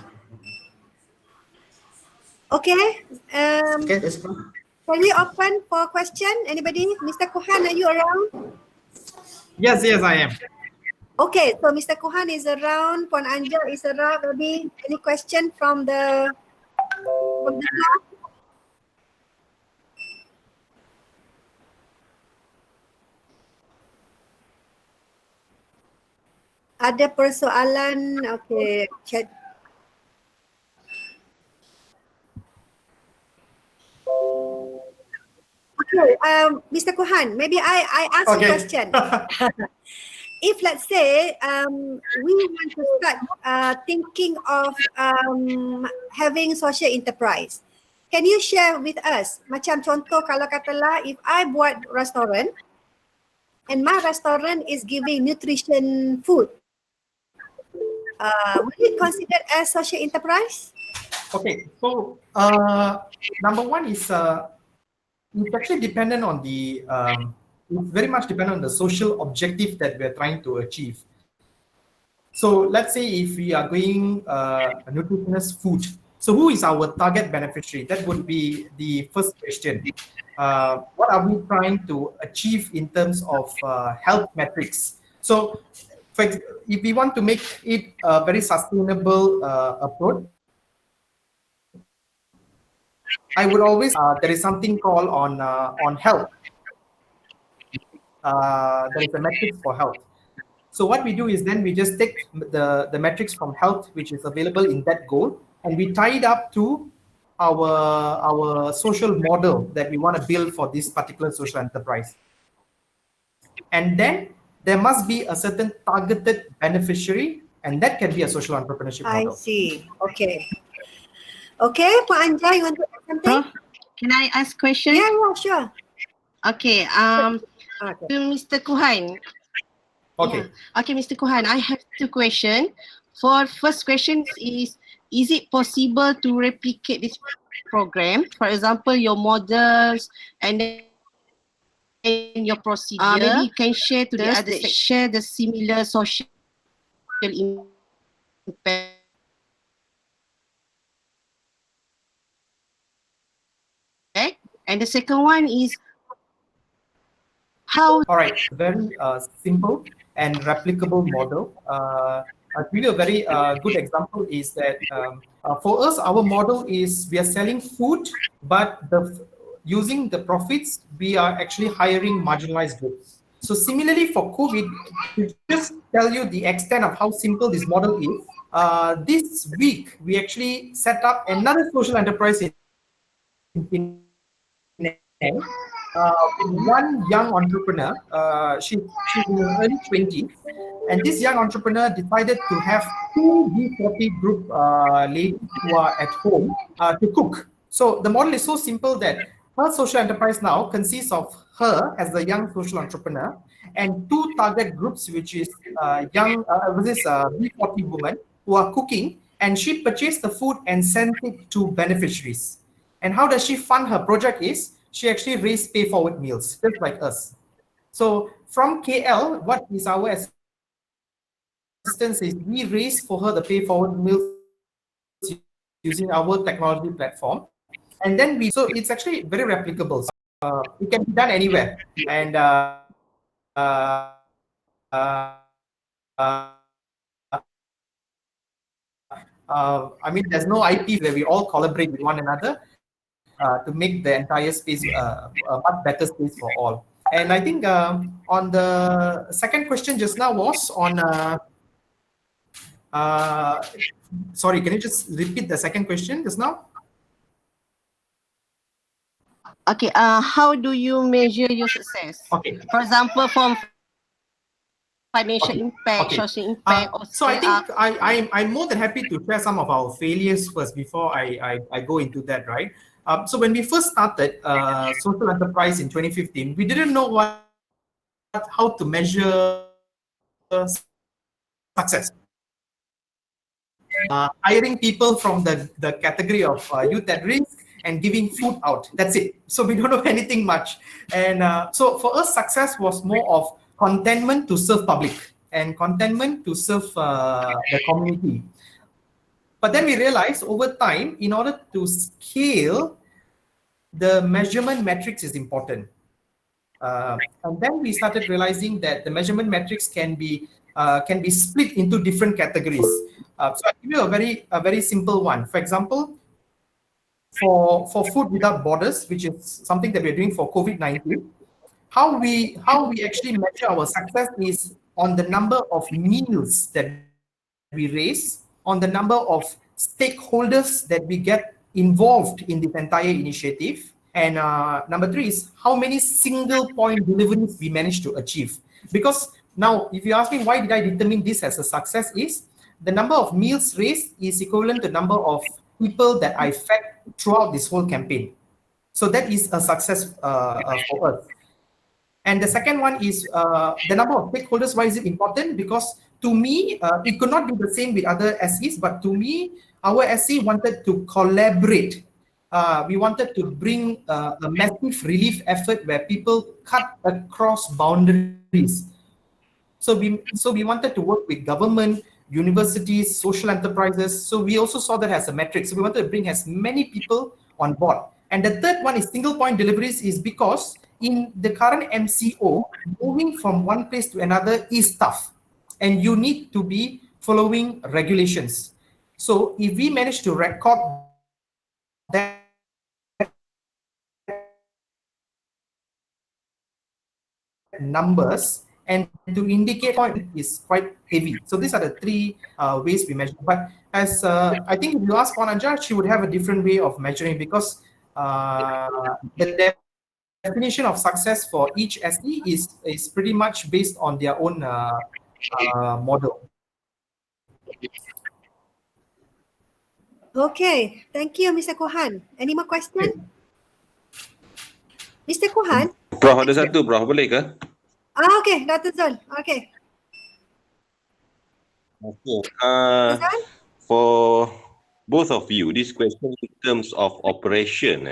Okay. Okay, that's fine. Can we open for question? Anybody? Mr. Kuhan, are you around? Yes, I am. Okay, so Mr. Kuhan is around, Puan Anja is around. Maybe any question from the class? Ada persoalan? Okay, chat. Okay, Mr. Kuhan, maybe I ask a question. If let's say we want to start thinking of having social enterprise, can you share with us? Macam contoh kalau katalah if I buat restoran and my restaurant is giving nutrition food, will it considered as social enterprise? Okay, so number one is it's actually dependent on the it's very much dependent on the social objective that we're trying to achieve. So let's say if we are going a nutritious food, so who is our target beneficiary? That would be the first question. What are we trying to achieve in terms of health metrics? So if we want to make it a very sustainable approach, I would always there is something called on health. There is a metrics for health. So what we do is then we just take the metrics from health, which is available in that goal, and we tie it up to our social model that we want to build for this particular social enterprise. And then there must be a certain targeted beneficiary, and that can be a social entrepreneurship model. I see. Okay. Okay, Puan Anja, you want to add something? Can I ask question? Yeah, sure. Okay. To Mr. Kuhan. Okay. Yeah. Okay, Mr. Kuhan, I have two questions. For first question is it possible to replicate this program? For example, your models and your procedure. Maybe you can share to the others that share the similar social impact. And the second one is how. All right, very simple and replicable model. I'll give you a very good example is that for us, our model is we are selling food, but using the profits, we are actually hiring marginalized groups. So similarly for COVID, to just tell you the extent of how simple this model is, this week we actually set up another social enterprise in Penang, with one young entrepreneur. She's in her early 20s, and this young entrepreneur decided to have two B40 group ladies who are at home to cook. So the model is so simple that her social enterprise now consists of her as the young social entrepreneur and two target groups, which is B40 women who are cooking, and she purchased the food and sent it to beneficiaries. And how does she fund her project is she actually raised pay forward meals, just like us. So from KL, what is our assistance is we raise for her the pay forward meals using our technology platform. And then so it's actually very replicable. So, it can be done anywhere. And I mean, there's no IP where we all collaborate with one another to make the entire space a much better space for all. And I think on the second question just now was on, sorry, can you just repeat the second question just now? Okay, how do you measure your success? Okay. For example, from financial impact, social impact, or so I think I'm more than happy to share some of our failures first before I go into that, right? So when we first started social enterprise in 2015, we didn't know how to measure success. Hiring people from the category of youth at risk and giving food out. That's it. So we don't know anything much. And so for us, success was more of contentment to serve public and contentment to serve the community. But then we realized over time, in order to scale, the measurement metrics is important. And then we started realizing that the measurement metrics can be split into different categories. So I'll give you a very simple one. For example, for Food Without Borders, which is something that we're doing for COVID-19, how we actually measure our success is on the number of meals that we raise, on the number of stakeholders that we get involved in this entire initiative, and number three is how many single point deliveries we managed to achieve. Because now, if you ask me why did I determine this as a success, is the number of meals raised is equivalent to the number of people that I fed throughout this whole campaign. So that is a success for us. And the second one is the number of stakeholders. Why is it important? Because to me, it could not be the same with other SEs, but to me, our SE wanted to collaborate. We wanted to bring a massive relief effort where people cut across boundaries. So we wanted to work with government, universities, social enterprises. So we also saw that as a metric. So we wanted to bring as many people on board. And the third one is single point deliveries, is because in the current MCO, moving from one place to another is tough. And you need to be following regulations. So if we manage to record that numbers and to indicate point is quite heavy. So these are the three ways we measure. But as I think if you ask Anja, she would have a different way of measuring, because the definition of success for each SE is pretty much based on their own model. Okay, thank you, Mr. Kuhan. Any more questions? Mr. Kuhan? Prof, ada satu, Prof. Boleh ke? Okay, Dr. Zul. Okay. Okay. Zul? For both of you, this question in terms of operation,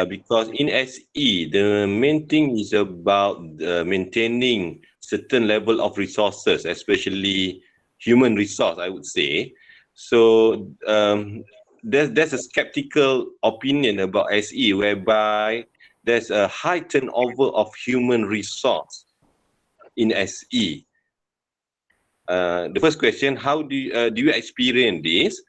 because in SE, the main thing is about maintaining certain level of resources, especially human resource, I would say. So there's a skeptical opinion about SE whereby there's a high turnover of human resource in SE. The first question, how do you experience this?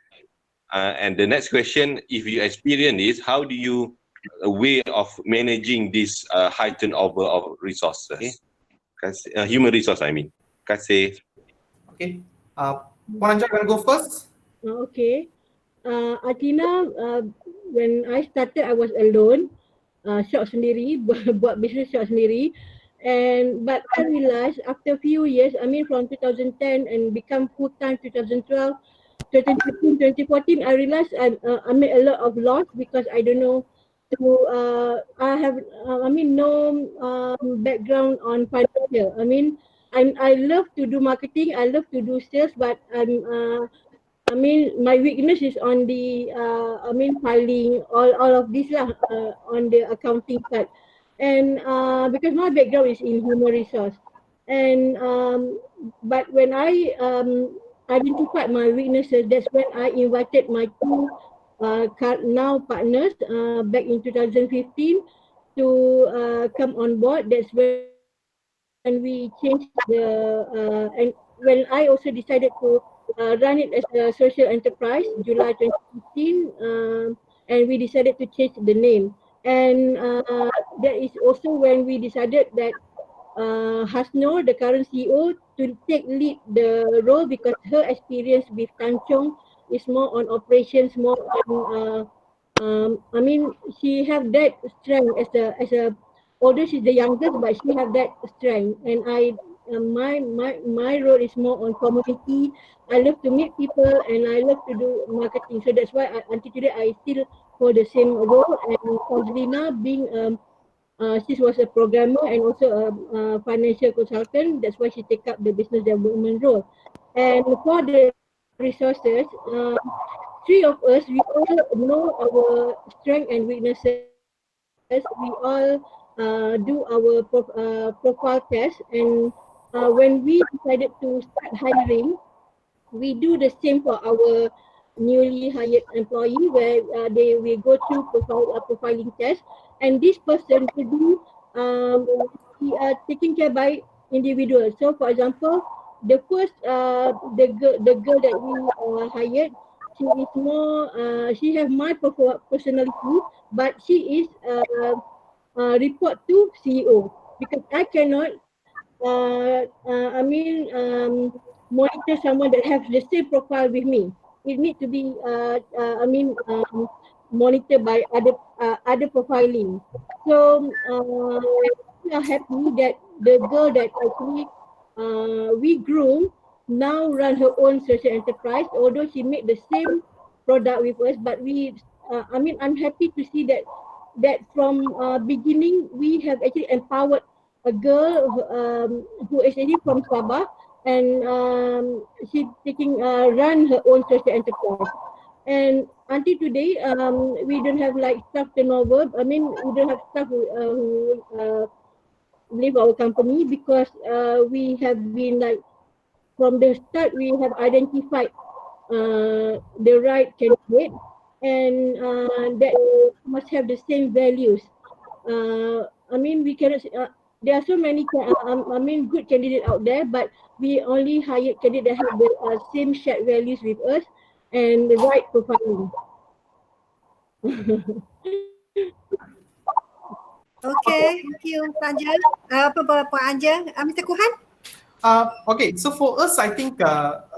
And the next question, if you experience this, how do you way of managing this high turnover of resources? Human resource, I mean. Kasih. Okay. Puan Anja, want to go first? Okay. Ethena, when I started, I was alone. Shop sendiri, buat business shop sendiri. But I realized after a few years, I mean from 2010 and become full time 2012, 2013, 2014, I realized I made a lot of loss because I don't know I have no background on financial. I love to do marketing, I love to do sales, but my weakness is on the filing all of this lah, on the accounting part. And because my background is in human resource, and but when I identified my weaknesses, that's when I invited my two now partners back in 2015 to come on board. That's when we changed and when I also decided to run it as a social enterprise, July 2015, and we decided to change the name. And that is also when we decided that Hasno, the current CEO, to take lead the role because her experience with Tanchong is more on operations, more on she have that strength as a although she's the youngest, but she have that strength. And my role is more on community. I love to meet people and I love to do marketing. So that's why until today I still hold the same role. And Fazlina being she was a programmer and also a financial consultant. That's why she take up the business development role. And for the resources, three of us, we all know our strength and weaknesses. We all do our profile test. And when we decided to start hiring, we do the same for our newly hired employee where they will go through profiling test, and this person will do we are taken care by individuals. So for example, the first the girl that we hired, she is more she have my personality, but she is report to CEO because I cannot monitor someone that have the same profile with me. It need to be monitored by other profiling. So we are happy that the girl that actually we groom now run her own social enterprise. Although she made the same product with us, but I'm happy to see that from beginning we have actually empowered a girl who is actually from Sabah, and she taking run her own social enterprise. And until today, we don't have like staff turnover. We don't have staff who leave our company because we have been like from the start we have identified the right candidate, and that must have the same values. We cannot. There are so many, good candidates out there, but we only hire candidates that have the same shared values with us and the right profiling. Okay, thank you, Anja. Puan Anja, Mr. Kuhan? Okay, so for us, I think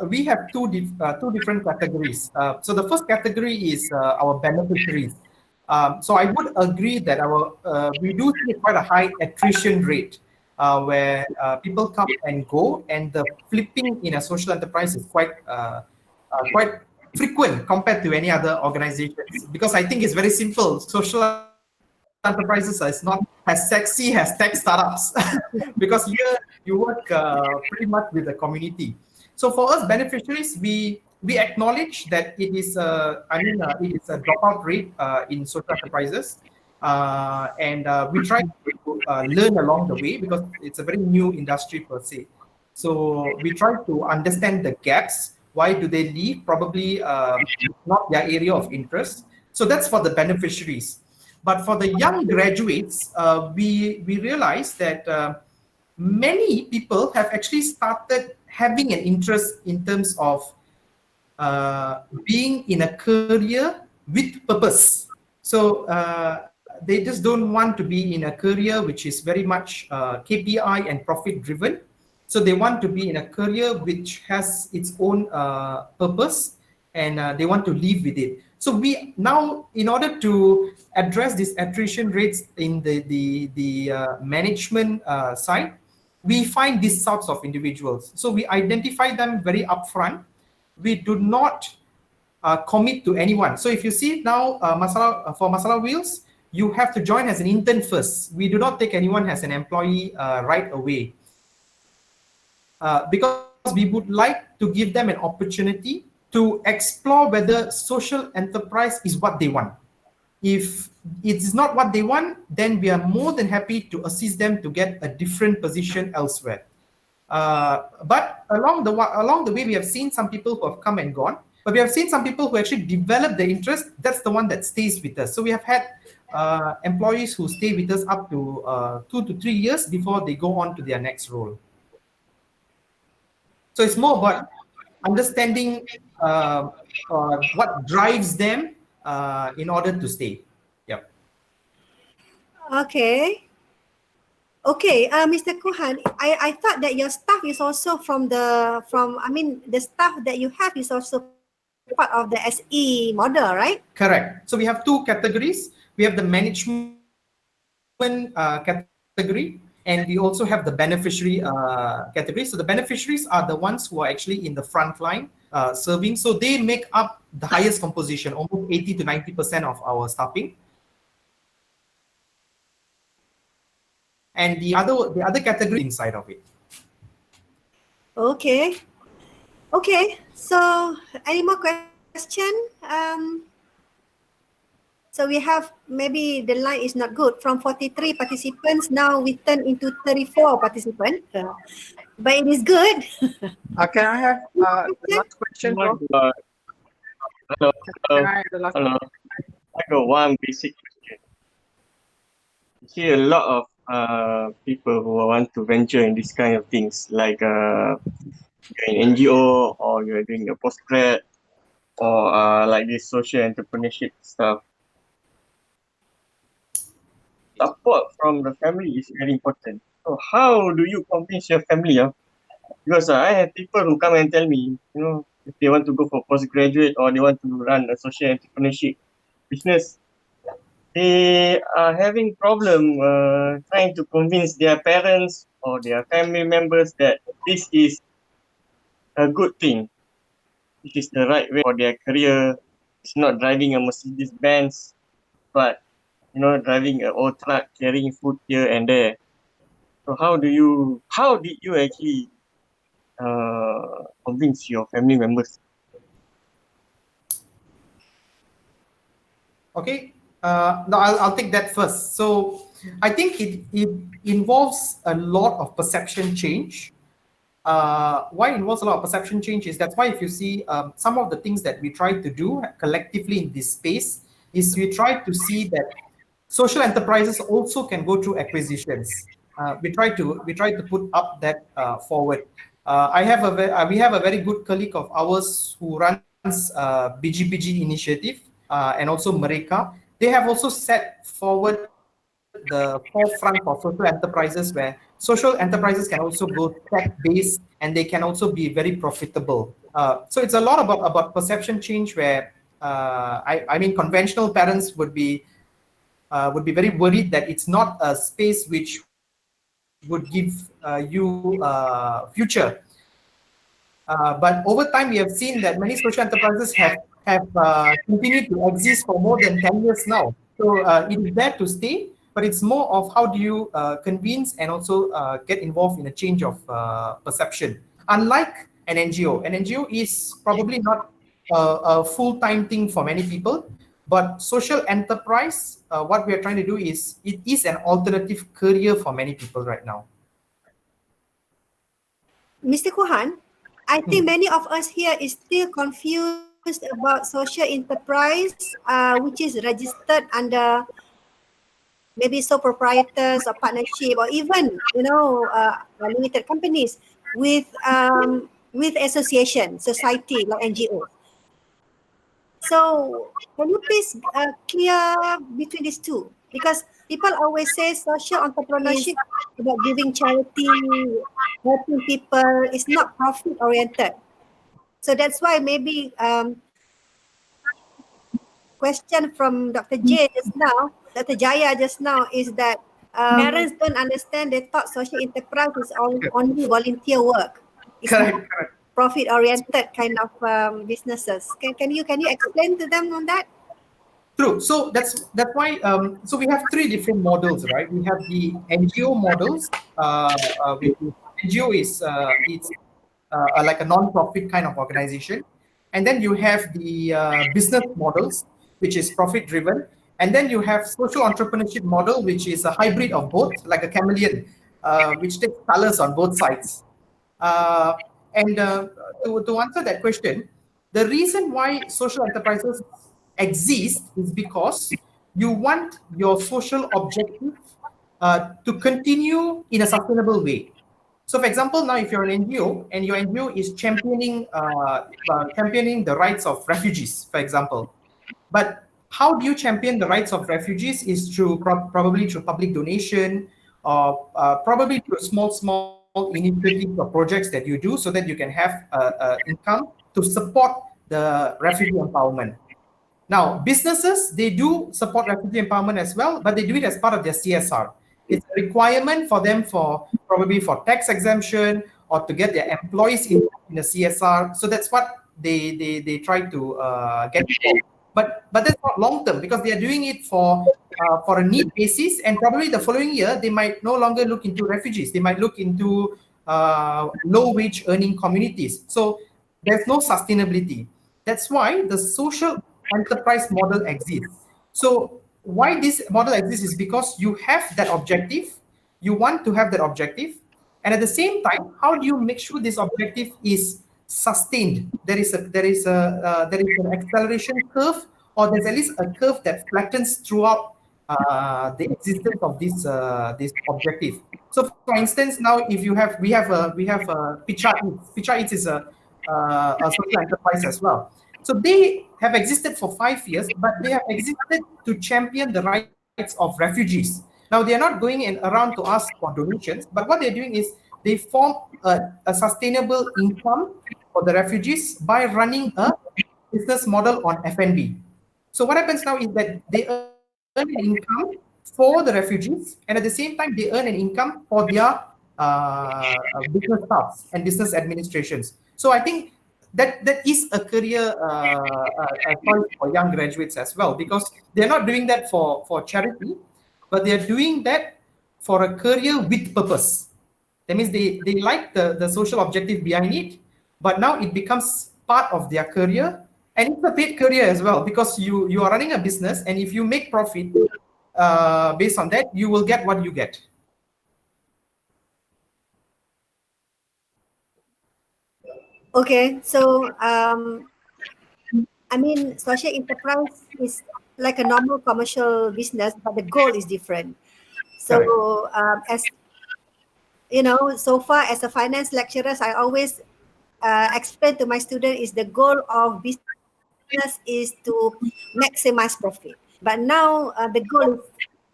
we have two different categories. So the first category is our beneficiaries. So I would agree that we do see quite a high attrition rate where people come and go, and the flipping in a social enterprise is quite frequent compared to any other organizations. Because I think it's very simple. Social enterprises is not as sexy as tech startups because here you work pretty much with the community. So for us beneficiaries, we acknowledge that it is it is a dropout rate in social enterprises. and we try to learn along the way because it's a very new industry per se. So we try to understand the gaps. Why do they leave? Probably not their area of interest. So that's for the beneficiaries. But for the young graduates, we realize that many people have actually started having an interest in terms of being in a career with purpose. So they just don't want to be in a career which is very much KPI and profit driven. So they want to be in a career which has its own purpose, and they want to live with it. So we now, in order to address these attrition rates in the management side, we find these sorts of individuals. So we identify them very upfront. We do not commit to anyone. So if you see now, for Masala Weels, you have to join as an intern first. We do not take anyone as an employee right away. Because we would like to give them an opportunity to explore whether social enterprise is what they want. If it is not what they want, then we are more than happy to assist them to get a different position elsewhere. But along the way, we have seen some people who have come and gone, but we have seen some people who actually develop the interest. That's the one that stays with us. So we have had employees who stay with us up to 2 to 3 years before they go on to their next role. So it's more about understanding what drives them in order to stay. Yep. Okay. Okay, Mr. Kuhan, I thought that your staff is also the staff that you have is also part of the SE model, right? Correct. So we have two categories. We have the management category, and we also have the beneficiary category. So the beneficiaries are the ones who are actually in the front line serving. So they make up the highest composition, almost 80 to 90% of our staffing. And the other category inside of it. Okay. Okay. So any more question? So we have, maybe the line is not good. From 43 participants, now we turn into 34 participants. But it is good. Can I have the last question, Prof? Hello. Can I have the last Hello. I got one basic question. You see a lot of people who want to venture in this kind of things, like you're in NGO or you're doing a postgrad or like this social entrepreneurship stuff. Support from the family is very important. So how do you convince your family? Because I have people who come and tell me, if they want to go for postgraduate or they want to run a social entrepreneurship business, they are having problem trying to convince their parents or their family members that this is a good thing. It is the right way for their career. It's not driving a Mercedes Benz, but driving an old truck, carrying food here and there. So how did you actually convince your family members? Okay, no, I'll take that first. So I think it involves a lot of perception change. Why it involves a lot of perception change is that's why if you see some of the things that we try to do collectively in this space is we try to see that social enterprises also can go through acquisitions. We try to put up that forward. We have a very good colleague of ours who runs BGPG initiative and also Mereka. They have also set forward the forefront for social enterprises, where social enterprises can also go tech-based and they can also be very profitable. So it's a lot about perception change, where I mean conventional parents would be very worried that it's not a space which would give you future. But over time, we have seen that many social enterprises have continued to exist for more than 10 years now. So it is there to stay, but it's more of how do you convince and also get involved in a change of perception. Unlike an NGO is probably not a full-time thing for many people. But social enterprise, what we are trying to do is, it is an alternative career for many people right now. Mr. Kuhan, I think many of us here is still confused about social enterprise, which is registered under maybe sole proprietors or partnership, or even limited companies with association, society like NGO. So can you please clear between these two? Because people always say social entrepreneurship is about giving charity, helping people. It's not profit oriented. So that's why maybe question from Dr. Jaya just now is that parents don't understand. They thought social enterprise is only volunteer work. It's Correct. not profit oriented kind of businesses. Can you explain to them on that? True. So that's why. So we have three different models, right? We have the NGO models. NGO is it's like a non-profit kind of organization, and then you have the business models, which is profit-driven, and then you have social entrepreneurship model, which is a hybrid of both, like a chameleon, which takes colors on both sides. To answer that question, the reason why social enterprises exist is because you want your social objective to continue in a sustainable way. So, for example, now if you're an NGO and your NGO is championing the rights of refugees, for example, but how do you champion the rights of refugees is through probably through public donation, or probably through small initiatives or projects that you do, so that you can have income to support the refugee empowerment. Now, businesses, they do support refugee empowerment as well, but they do it as part of their CSR. It's a requirement for them for probably for tax exemption or to get their employees in the CSR. So that's what they try to get for. But that's not long term, because they are doing it for a need basis, and probably the following year they might no longer look into refugees. They might look into low wage earning communities. So there's no sustainability. That's why the social enterprise model exists. So why this model exists is because you have that objective, you want to have that objective, and at the same time, how do you make sure this objective is sustained? There is an acceleration curve, or there's at least a curve that flattens throughout the existence of this objective. So, for instance, now if we have Picha Eats. Picha Eats is a social enterprise as well. So they have existed for 5 years, but they have existed to champion the rights of refugees. Now they are not going around to ask for donations, but what they're doing is they form a sustainable income for the refugees by running a business model on F&B. So what happens now is that they earn an income for the refugees, and at the same time they earn an income for their business staffs and business administrations. So I think that is a career choice for young graduates as well, because they're not doing that for charity, but they're doing that for a career with purpose. That means they like the social objective behind it, but now it becomes part of their career, and it's a paid career as well, because you are running a business, and if you make profit based on that, you will get what you get. Okay, so I mean, social enterprise is like a normal commercial business, but the goal is different. So as you know, so far as a finance lecturer, I always explain to my student is the goal of business is to maximize profit. But now the goal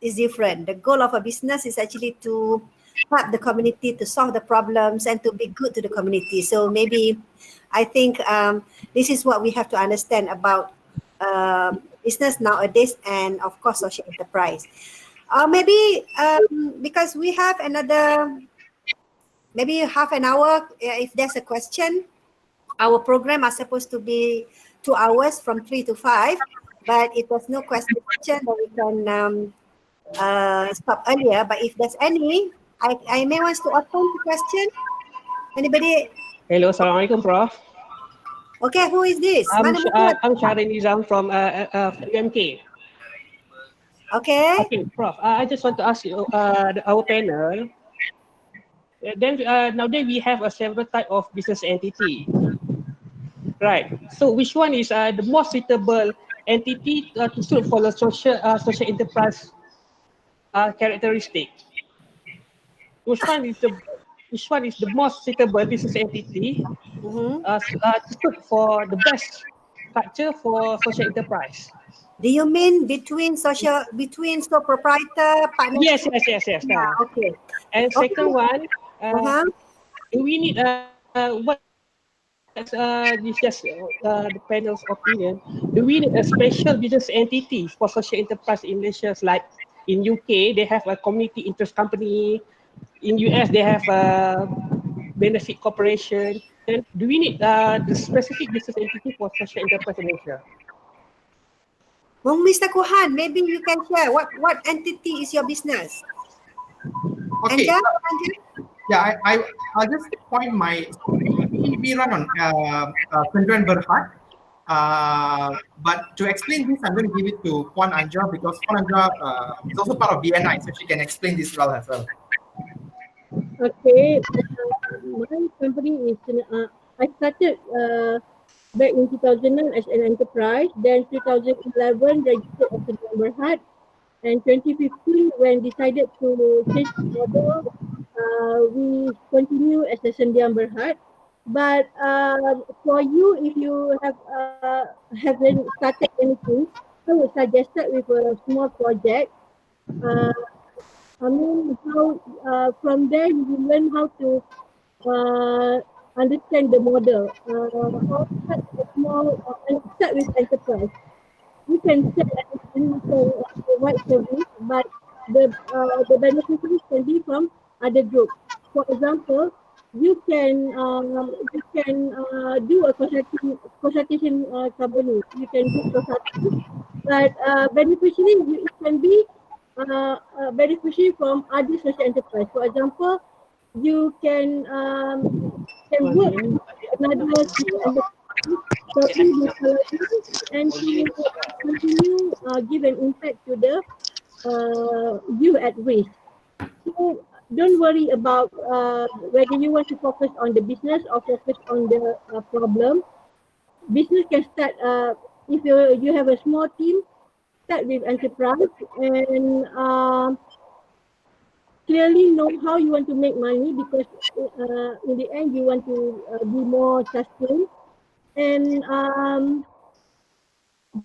is different. The goal of a business is actually to help the community, to solve the problems, and to be good to the community. So maybe I think this is what we have to understand about business nowadays, and of course social enterprise. Maybe because we have another maybe half an hour, if there's a question. Our program are supposed to be 2 hours from 3 to 5, but if there's no question, then we can stop earlier. But if there's any, I may want to open the question. Anybody? Hello, Assalamualaikum, Prof. Okay, who is this? Mana muka? I'm Shahrin Nizam from UMK. Okay. Okay, Prof. I just want to ask you, our panel. Then nowadays we have a several type of business entity, right? So which one is the most suitable entity to suit for the social enterprise characteristic? Which one is the most suitable business entity to suit for the best structure for social enterprise? Do you mean between sole proprietor, partnership? Yes. Yeah, okay. And Okay. second one, do we need this just the panel's opinion? Do we need a special business entity for social enterprise in Malaysia? Like in UK, they have a community interest company. In US, they have a benefit corporation. And do we need the specific business entity for social enterprise in Malaysia? Well, Mr. Kuhan, maybe you can share what entity is your business? Okay. Anja? Yeah, I'll just point my. We run on Kendran Berhad. But to explain this, I'm going to give it to Puan Anja because Puan Anja is also part of BNI, so she can explain this well as well. Okay, my company is, I started back in 2009 as an enterprise, then 2011 registered as a member heart, and 2015 when decided to change the model, we continue as a Sendian Berhad. But for you, if you haven't started anything, I would suggest that with a small project. Uh, I mean, how from there you will learn how to understand the model. How start a small and start with enterprise. You can sell anything, you can provide service, but the beneficiaries can be from other groups. For example, you can do a consultation company. You can do consulting, but beneficiary it can be beneficiary from other social enterprise. For example, you can work with another social enterprise, probably with salary, and to continue give an impact to the you at risk. So don't worry about whether you want to focus on the business or focus on the problem. Business can start if you have a small team, start with enterprise and clearly know how you want to make money because in the end you want to be more sustained and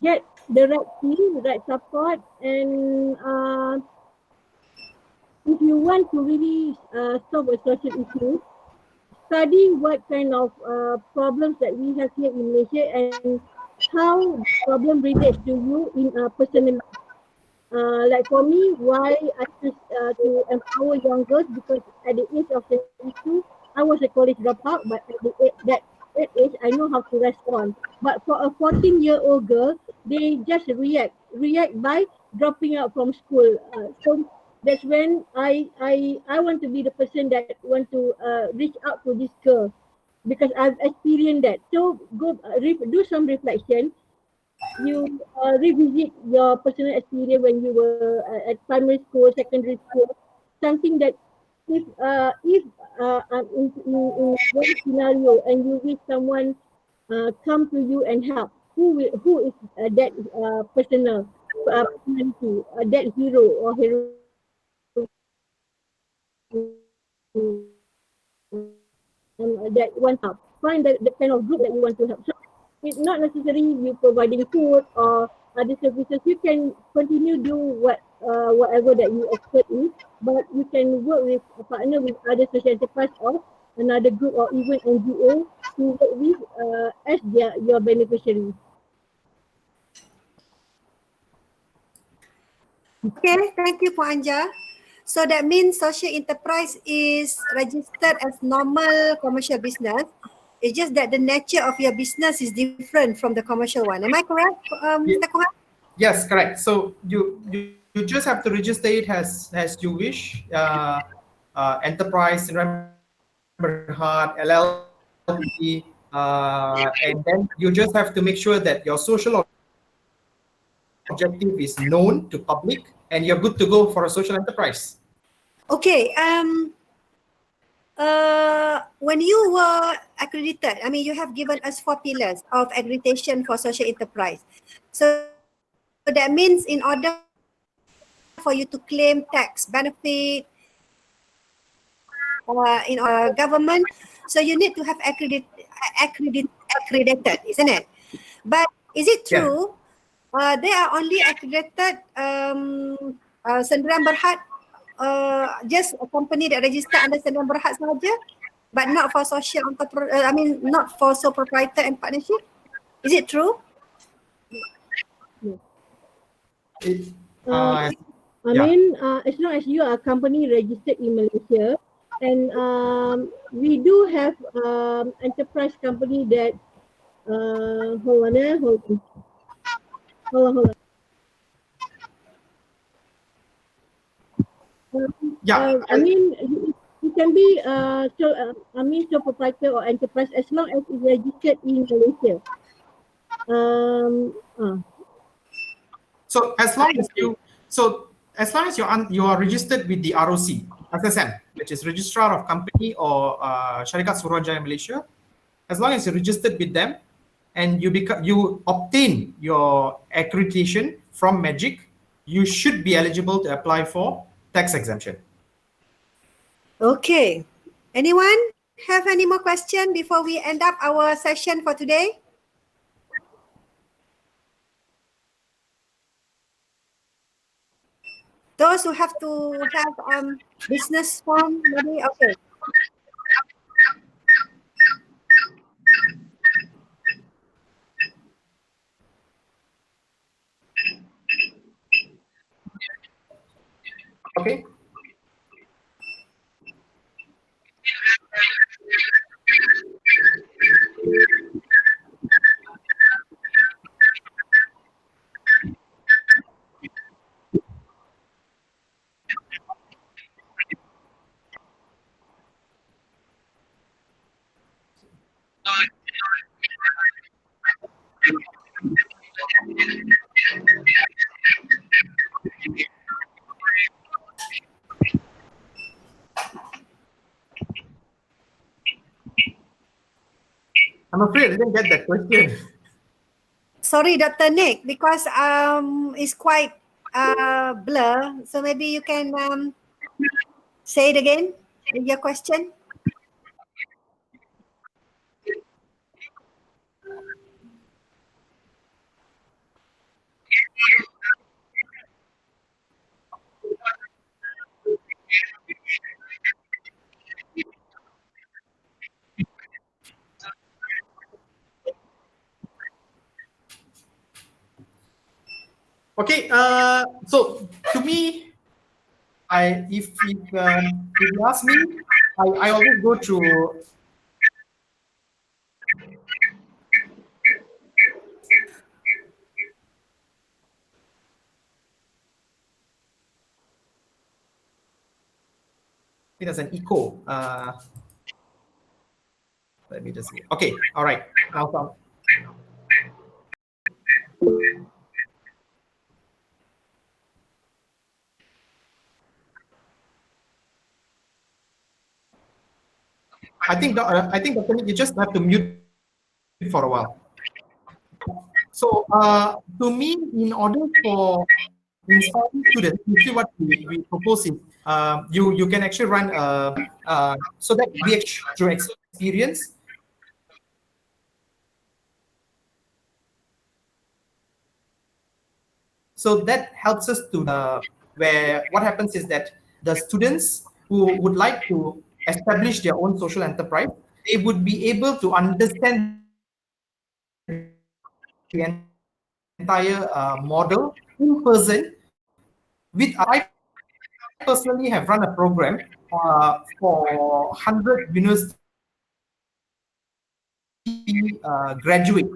get the right team, the right support, and if you want to really solve a social issue, study what kind of problems that we have here in Malaysia and how the problem relates to you in a personal life. Like for me, why I choose to empower young girls because at the age of 22, I was a college dropout, but at that age, I know how to respond. But for a 14-year-old girl, they just react by dropping out from school. So that's when I want to be the person that want to reach out to this girl because I've experienced that. So go do some reflection. You revisit your personal experience when you were at primary school, secondary school, something that if in one scenario and you wish someone come to you and help, who is that personality, that hero or heroine that want help. Find the kind of group that you want to help. So it's not necessarily you providing food or other services. You can continue do whatever that you expert in, but you can work with partner with other social enterprise or another group or even NGO to work with as your beneficiary. Okay, thank you, Puan Anja. So that means social enterprise is registered as normal commercial business. It's just that the nature of your business is different from the commercial one. Am I correct, Mr. Kuhan? Yes, correct. So you just have to register it as you wish. Enterprise, Berhad, LLP, and then you just have to make sure that your social objective is known to public, and you're good to go for a social enterprise. Okay. When you were accredited, I mean, you have given us 4 pillars of accreditation for social enterprise. So that means in order for you to claim tax benefit in government, so you need to have accredited, isn't it? But is it true they are only accredited Sendirian Berhad, just a company that registered under Sendirian Berhad sahaja, but not for social entrepreneur, not for sole proprietor and partnership? Is it true? As long as you are a company registered in Malaysia, and we do have enterprise company that hold on. You can be sole proprietor or enterprise as long as it's registered in Malaysia. So as long as you are registered with the ROC, SSM, which is Registrar of Company or Syarikat Suruhanjaya Malaysia, as long as you're registered with them and you obtain your accreditation from MAGIC, you should be eligible to apply for tax exemption. Okay. Anyone have any more question before we end up our session for today? Those who have to have business form, maybe, okay. Okay. I'm afraid I didn't get that question. Sorry, Dr. Nick, because it's quite blur. So maybe you can say it again, your question. Okay, so to me, if you ask me, I always go through it as an echo. Let me just see. Okay, all right. Now come. I think Dr. Nick, you just have to mute for a while. So to me, in order for inspiring students, usually what we propose is you can actually run so that we through experience. So that helps us to where what happens is that the students who would like to establish their own social enterprise, they would be able to understand the entire model in person. I personally have run a program for 100 university graduates.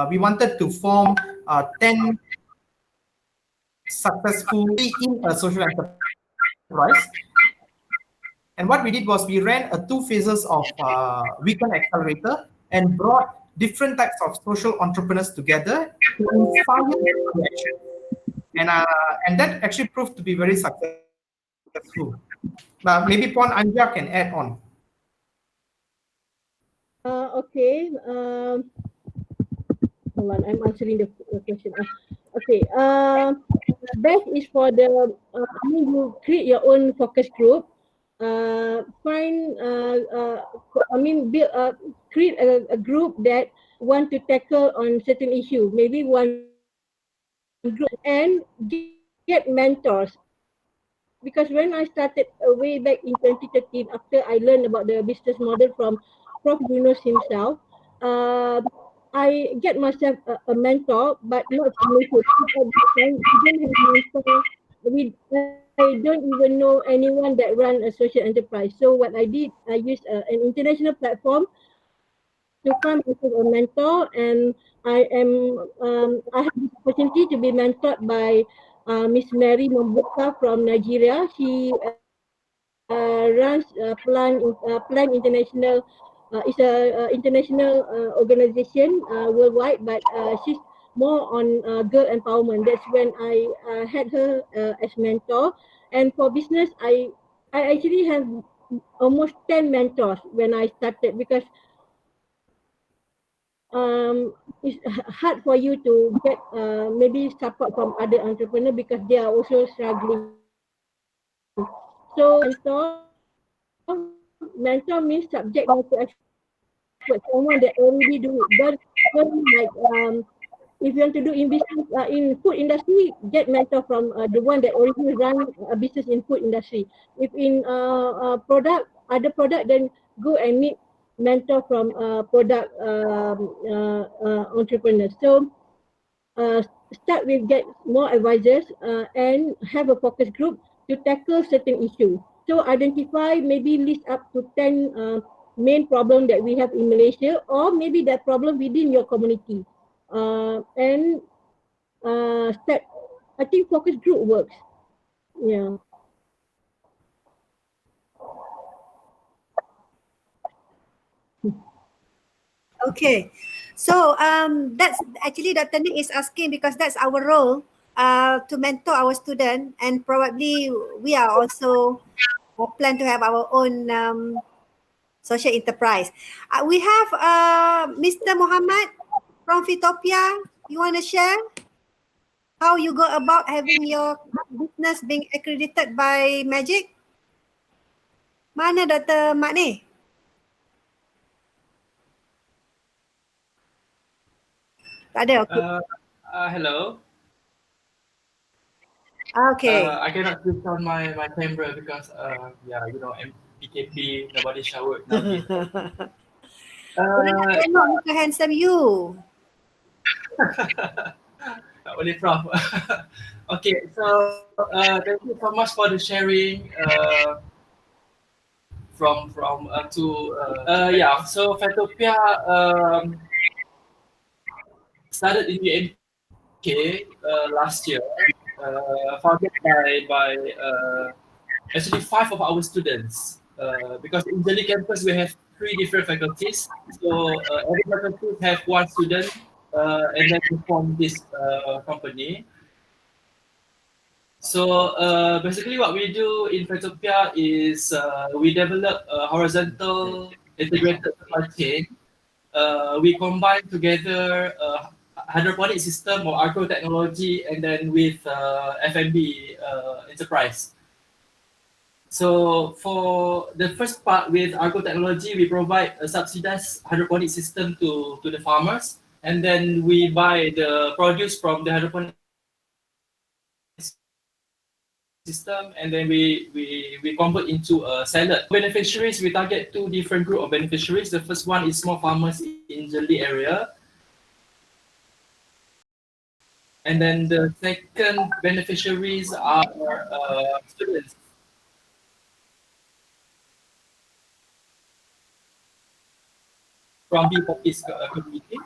We wanted to form 10 successfully in a social enterprise. And what we did was we ran 2 phases of weekend accelerator. and brought different types of social entrepreneurs together to inspire action. And that actually proved to be very successful. Maybe Puan Anja can add on. Okay. Hold on, I'm answering the question. Okay. Best is for the. I mean, you create your own focus group. Find. Build. Create a group that want to tackle on certain issue. Maybe one group and get mentors. Because when I started way back in 2013, after I learned about the business model from Prof himself, uh, I get myself a mentor, but not from Malaysia. At that time, we didn't have mentor. I don't even know anyone that run a social enterprise. So what I did, I used an international platform to find myself a mentor, and I have this opportunity to be mentored by Miss Mary Mambuka from Nigeria. She runs Plan International. It's a international organization worldwide, but she's more on girl empowerment. That's when I had her as mentor. And for business, I actually have almost 10 mentors when I started, because it's hard for you to get maybe support from other entrepreneurs because they are also struggling. So mentor means subject matter expert, someone that already do it. Don't like if you want to do in business in food industry, get mentor from the one that already run a business in food industry. If in other product, then go and meet mentor from product entrepreneurs. So uh, start with get more advisors and have a focus group to tackle certain issue. So identify, maybe list up to 10 main problem that we have in Malaysia, or maybe that problem within your community. And start, I think focus group works. Yeah. Okay, so that's actually Dr. Nick is asking because that's our role to mentor our student, and probably we are also plan to have our own social enterprise. We have Mr. Muhammad from Fitopia. You want to share how you go about having your business being accredited by Magic? Mana Dr. Mak ni? Tak ada, okay. Hello. Okay. I cannot switch on my camera because PKP, nobody showered nowadays. Orang nak tengok muka handsome you. Tak boleh, Prof. Okay, so thank you so much for the sharing so Fatopia started in UMK last year, founded by actually 5 of our students, because in Jeli campus we have 3 different faculties, so every faculty have 1 student, and then we form this company. So basically what we do in Fatopia is we develop a horizontal integrated supply chain. We combine together hydroponic system or agro technology, and then with F&B enterprise. So for the first part with agro technology, we provide a subsidized hydroponic system to the farmers, and then we buy the produce from the hydroponic system, and then we convert into a salad. Beneficiaries, we target 2 different group of beneficiaries. The first one is small farmers in Jeli area. And then the second beneficiaries are students. From the Popis community.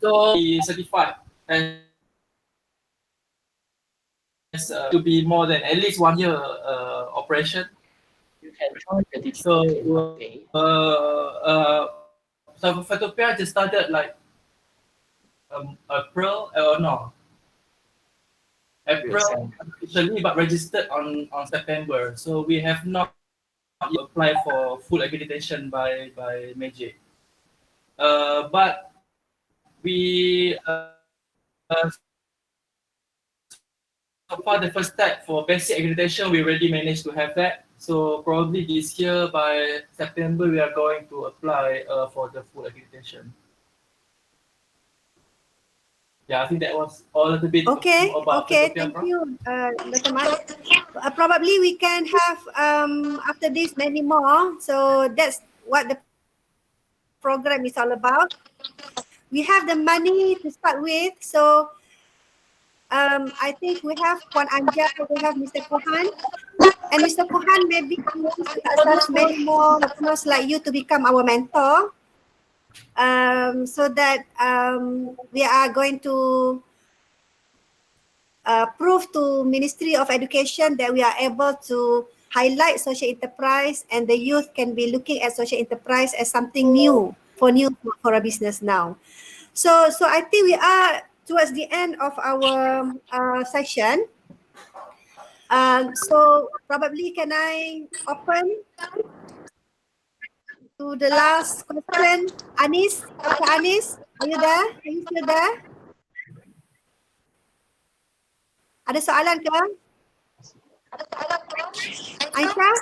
So we certified as to be more than at least 1 year operation. You can join the So So Fatopia just started like April or no? April officially, but registered on September. So we have not applied for full accreditation by Magic. But we so far the first step for basic accreditation we already managed to have that. So probably this year by September we are going to apply for the full accreditation. Yeah, I think that was all a little bit Okay, about okay, Fatopia, thank Prof. you, Dr. Mat. Probably we can have after this many more. So that's what the program is all about. We have the money to start with, so I think we have Puan Anja, we have Mr. Kuhan, and Mr. Kuhan maybe he wants to such many more entrepreneurs like you to become our mentor, so that we are going to prove to Ministry of Education that we are able to highlight social enterprise, and the youth can be looking at social enterprise as something new for a business now. So I think we are towards the end of our session. So probably can I open to the last question? Anis, Dr. Anis, are you there? Are you still there? Ada soalan ke? Aisyah?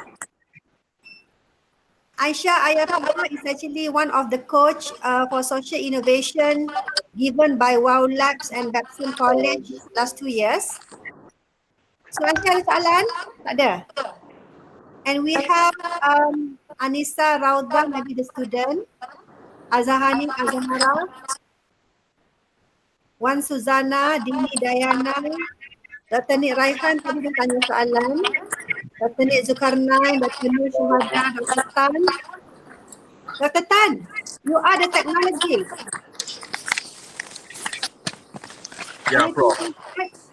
Aisyah Ayatullah is actually one of the coach for social innovation given by Wow Labs and Babson College last 2 years. So Aisyah ada soalan? Tak ada? And we have Anissa Raudha, maybe the student, Azahani Azahara, Wan Suzana, Dini Dayana, Dr. Nik Raihan tadi dah tanya soalan, Dr. Nik Zulkarnain, Dr. Nur Syuhada, Dr. Tan. Dr. Tan, you are the technologist. Yeah, Prof.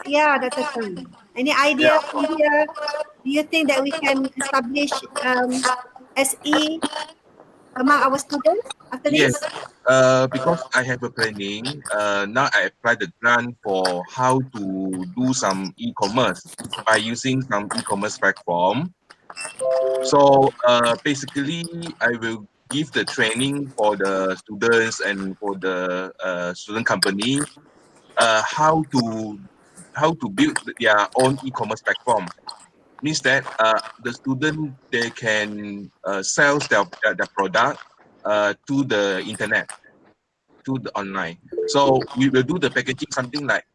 Yeah, Dr. Tan. Any idea from here? Do you think that we can establish SE among our students after Yes, this? because I have a planning. Now I apply the grant for how to do some e-commerce by using some e-commerce platform. So basically, I will give the training for the students and for the student company how to build their own e-commerce platform. Means that the student they can sell their product to the internet, to the online. So we will do the packaging, something like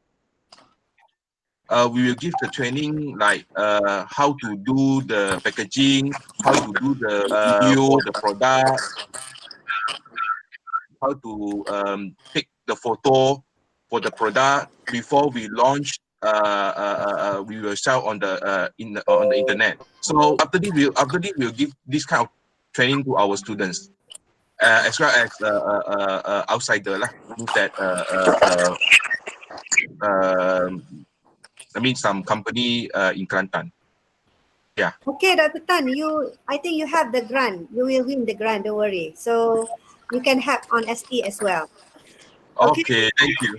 we will give the training like how to do the packaging, how to do the video, the product, how to take the photo for the product before we launch. We will sell on the on the internet. So after this, we'll give this kind of training to our students, as well as outsider lah. Means that I mean some company in Kelantan. Yeah. Okay, Dr. Tan, I think you have the grant. You will win the grant, don't worry. So you can help on SE as well. Okay,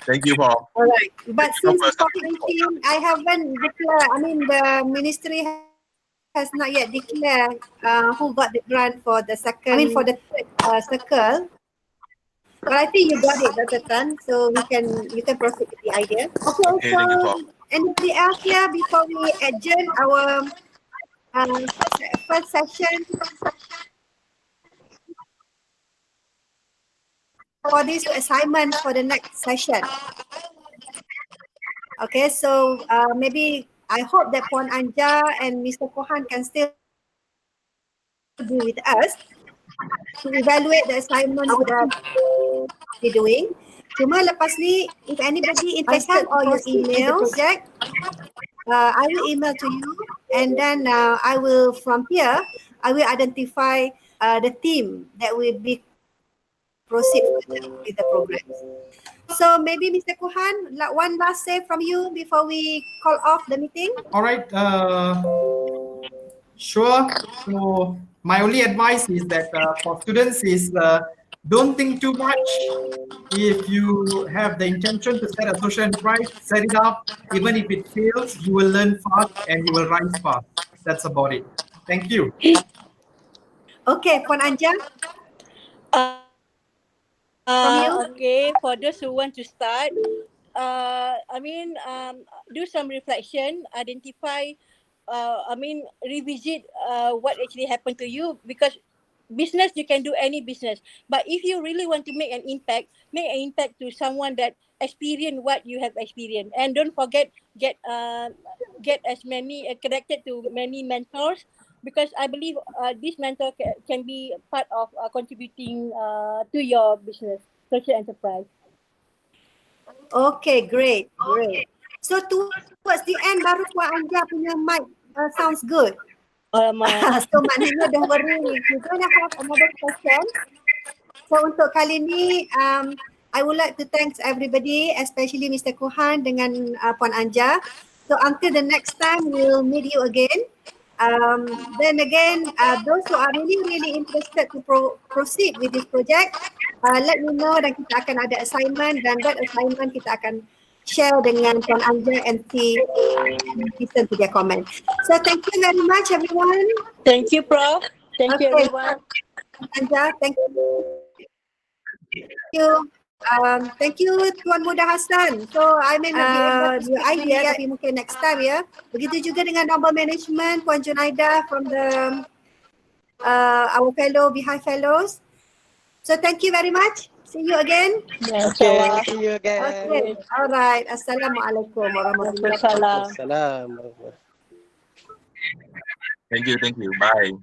thank you, Prof. All right, but since it's COVID-19, I haven't declared, the ministry has not yet declared who got the grant for the second, for the third circle. But I think you got it, Dr. Tan, so you can proceed with the idea. Okay, thank you, Prof. anybody else here before we adjourn our first session for this assignment for the next session? Okay, so maybe I hope that Puan Anja and Mr. Kuhan can still be with us to evaluate the assignment that we're doing. Cuma lepas ni, if anybody interested or your emails, I will email to you, and then I will from here I will identify the team that will be proceed with the program. So maybe Mr. Kuhan, one last say from you before we call off the meeting. All right. Sure. So my only advice is that for students is Don't think too much. If you have the intention to set a social enterprise, set it up. Even if it fails, you will learn fast and you will rise fast. That's about it. Thank you. Okay, Puan Anja. From you? Okay, for those who want to start, do some reflection, identify, revisit what actually happened to you, because business, you can do any business, but if you really want to make an impact to someone that experience what you have experienced. And don't forget, get as many connected to many mentors, because I believe this mentor can be part of contributing to your business, social enterprise. Okay, great. So towards the end baru Puan Anja punya mic sounds good. So maknanya don't worry, we're going to have another session. So untuk kali ni, I would like to thank everybody, especially Mr. Kuhan dengan Puan Anja. So until the next time, we'll meet you again. Then again, those who are really interested to proceed with this project, let me know dan kita akan ada assignment, dan that assignment kita akan share dengan Puan Anja and see and listen to their comment. So thank you very much everyone. Thank you, Prof. Thank you everyone. Anja, thank you. Thank you Tuan Muda Hassan. So I may not be able to speak idea, tapi mungkin next time ya. Begitu juga dengan number management, Puan Junaida from the our fellow Beehive fellows. So thank you very much. See you again. Okay, see you again. Okay, alright. Assalamualaikum warahmatullahi wabarakatuh. Salam. Thank you. Bye.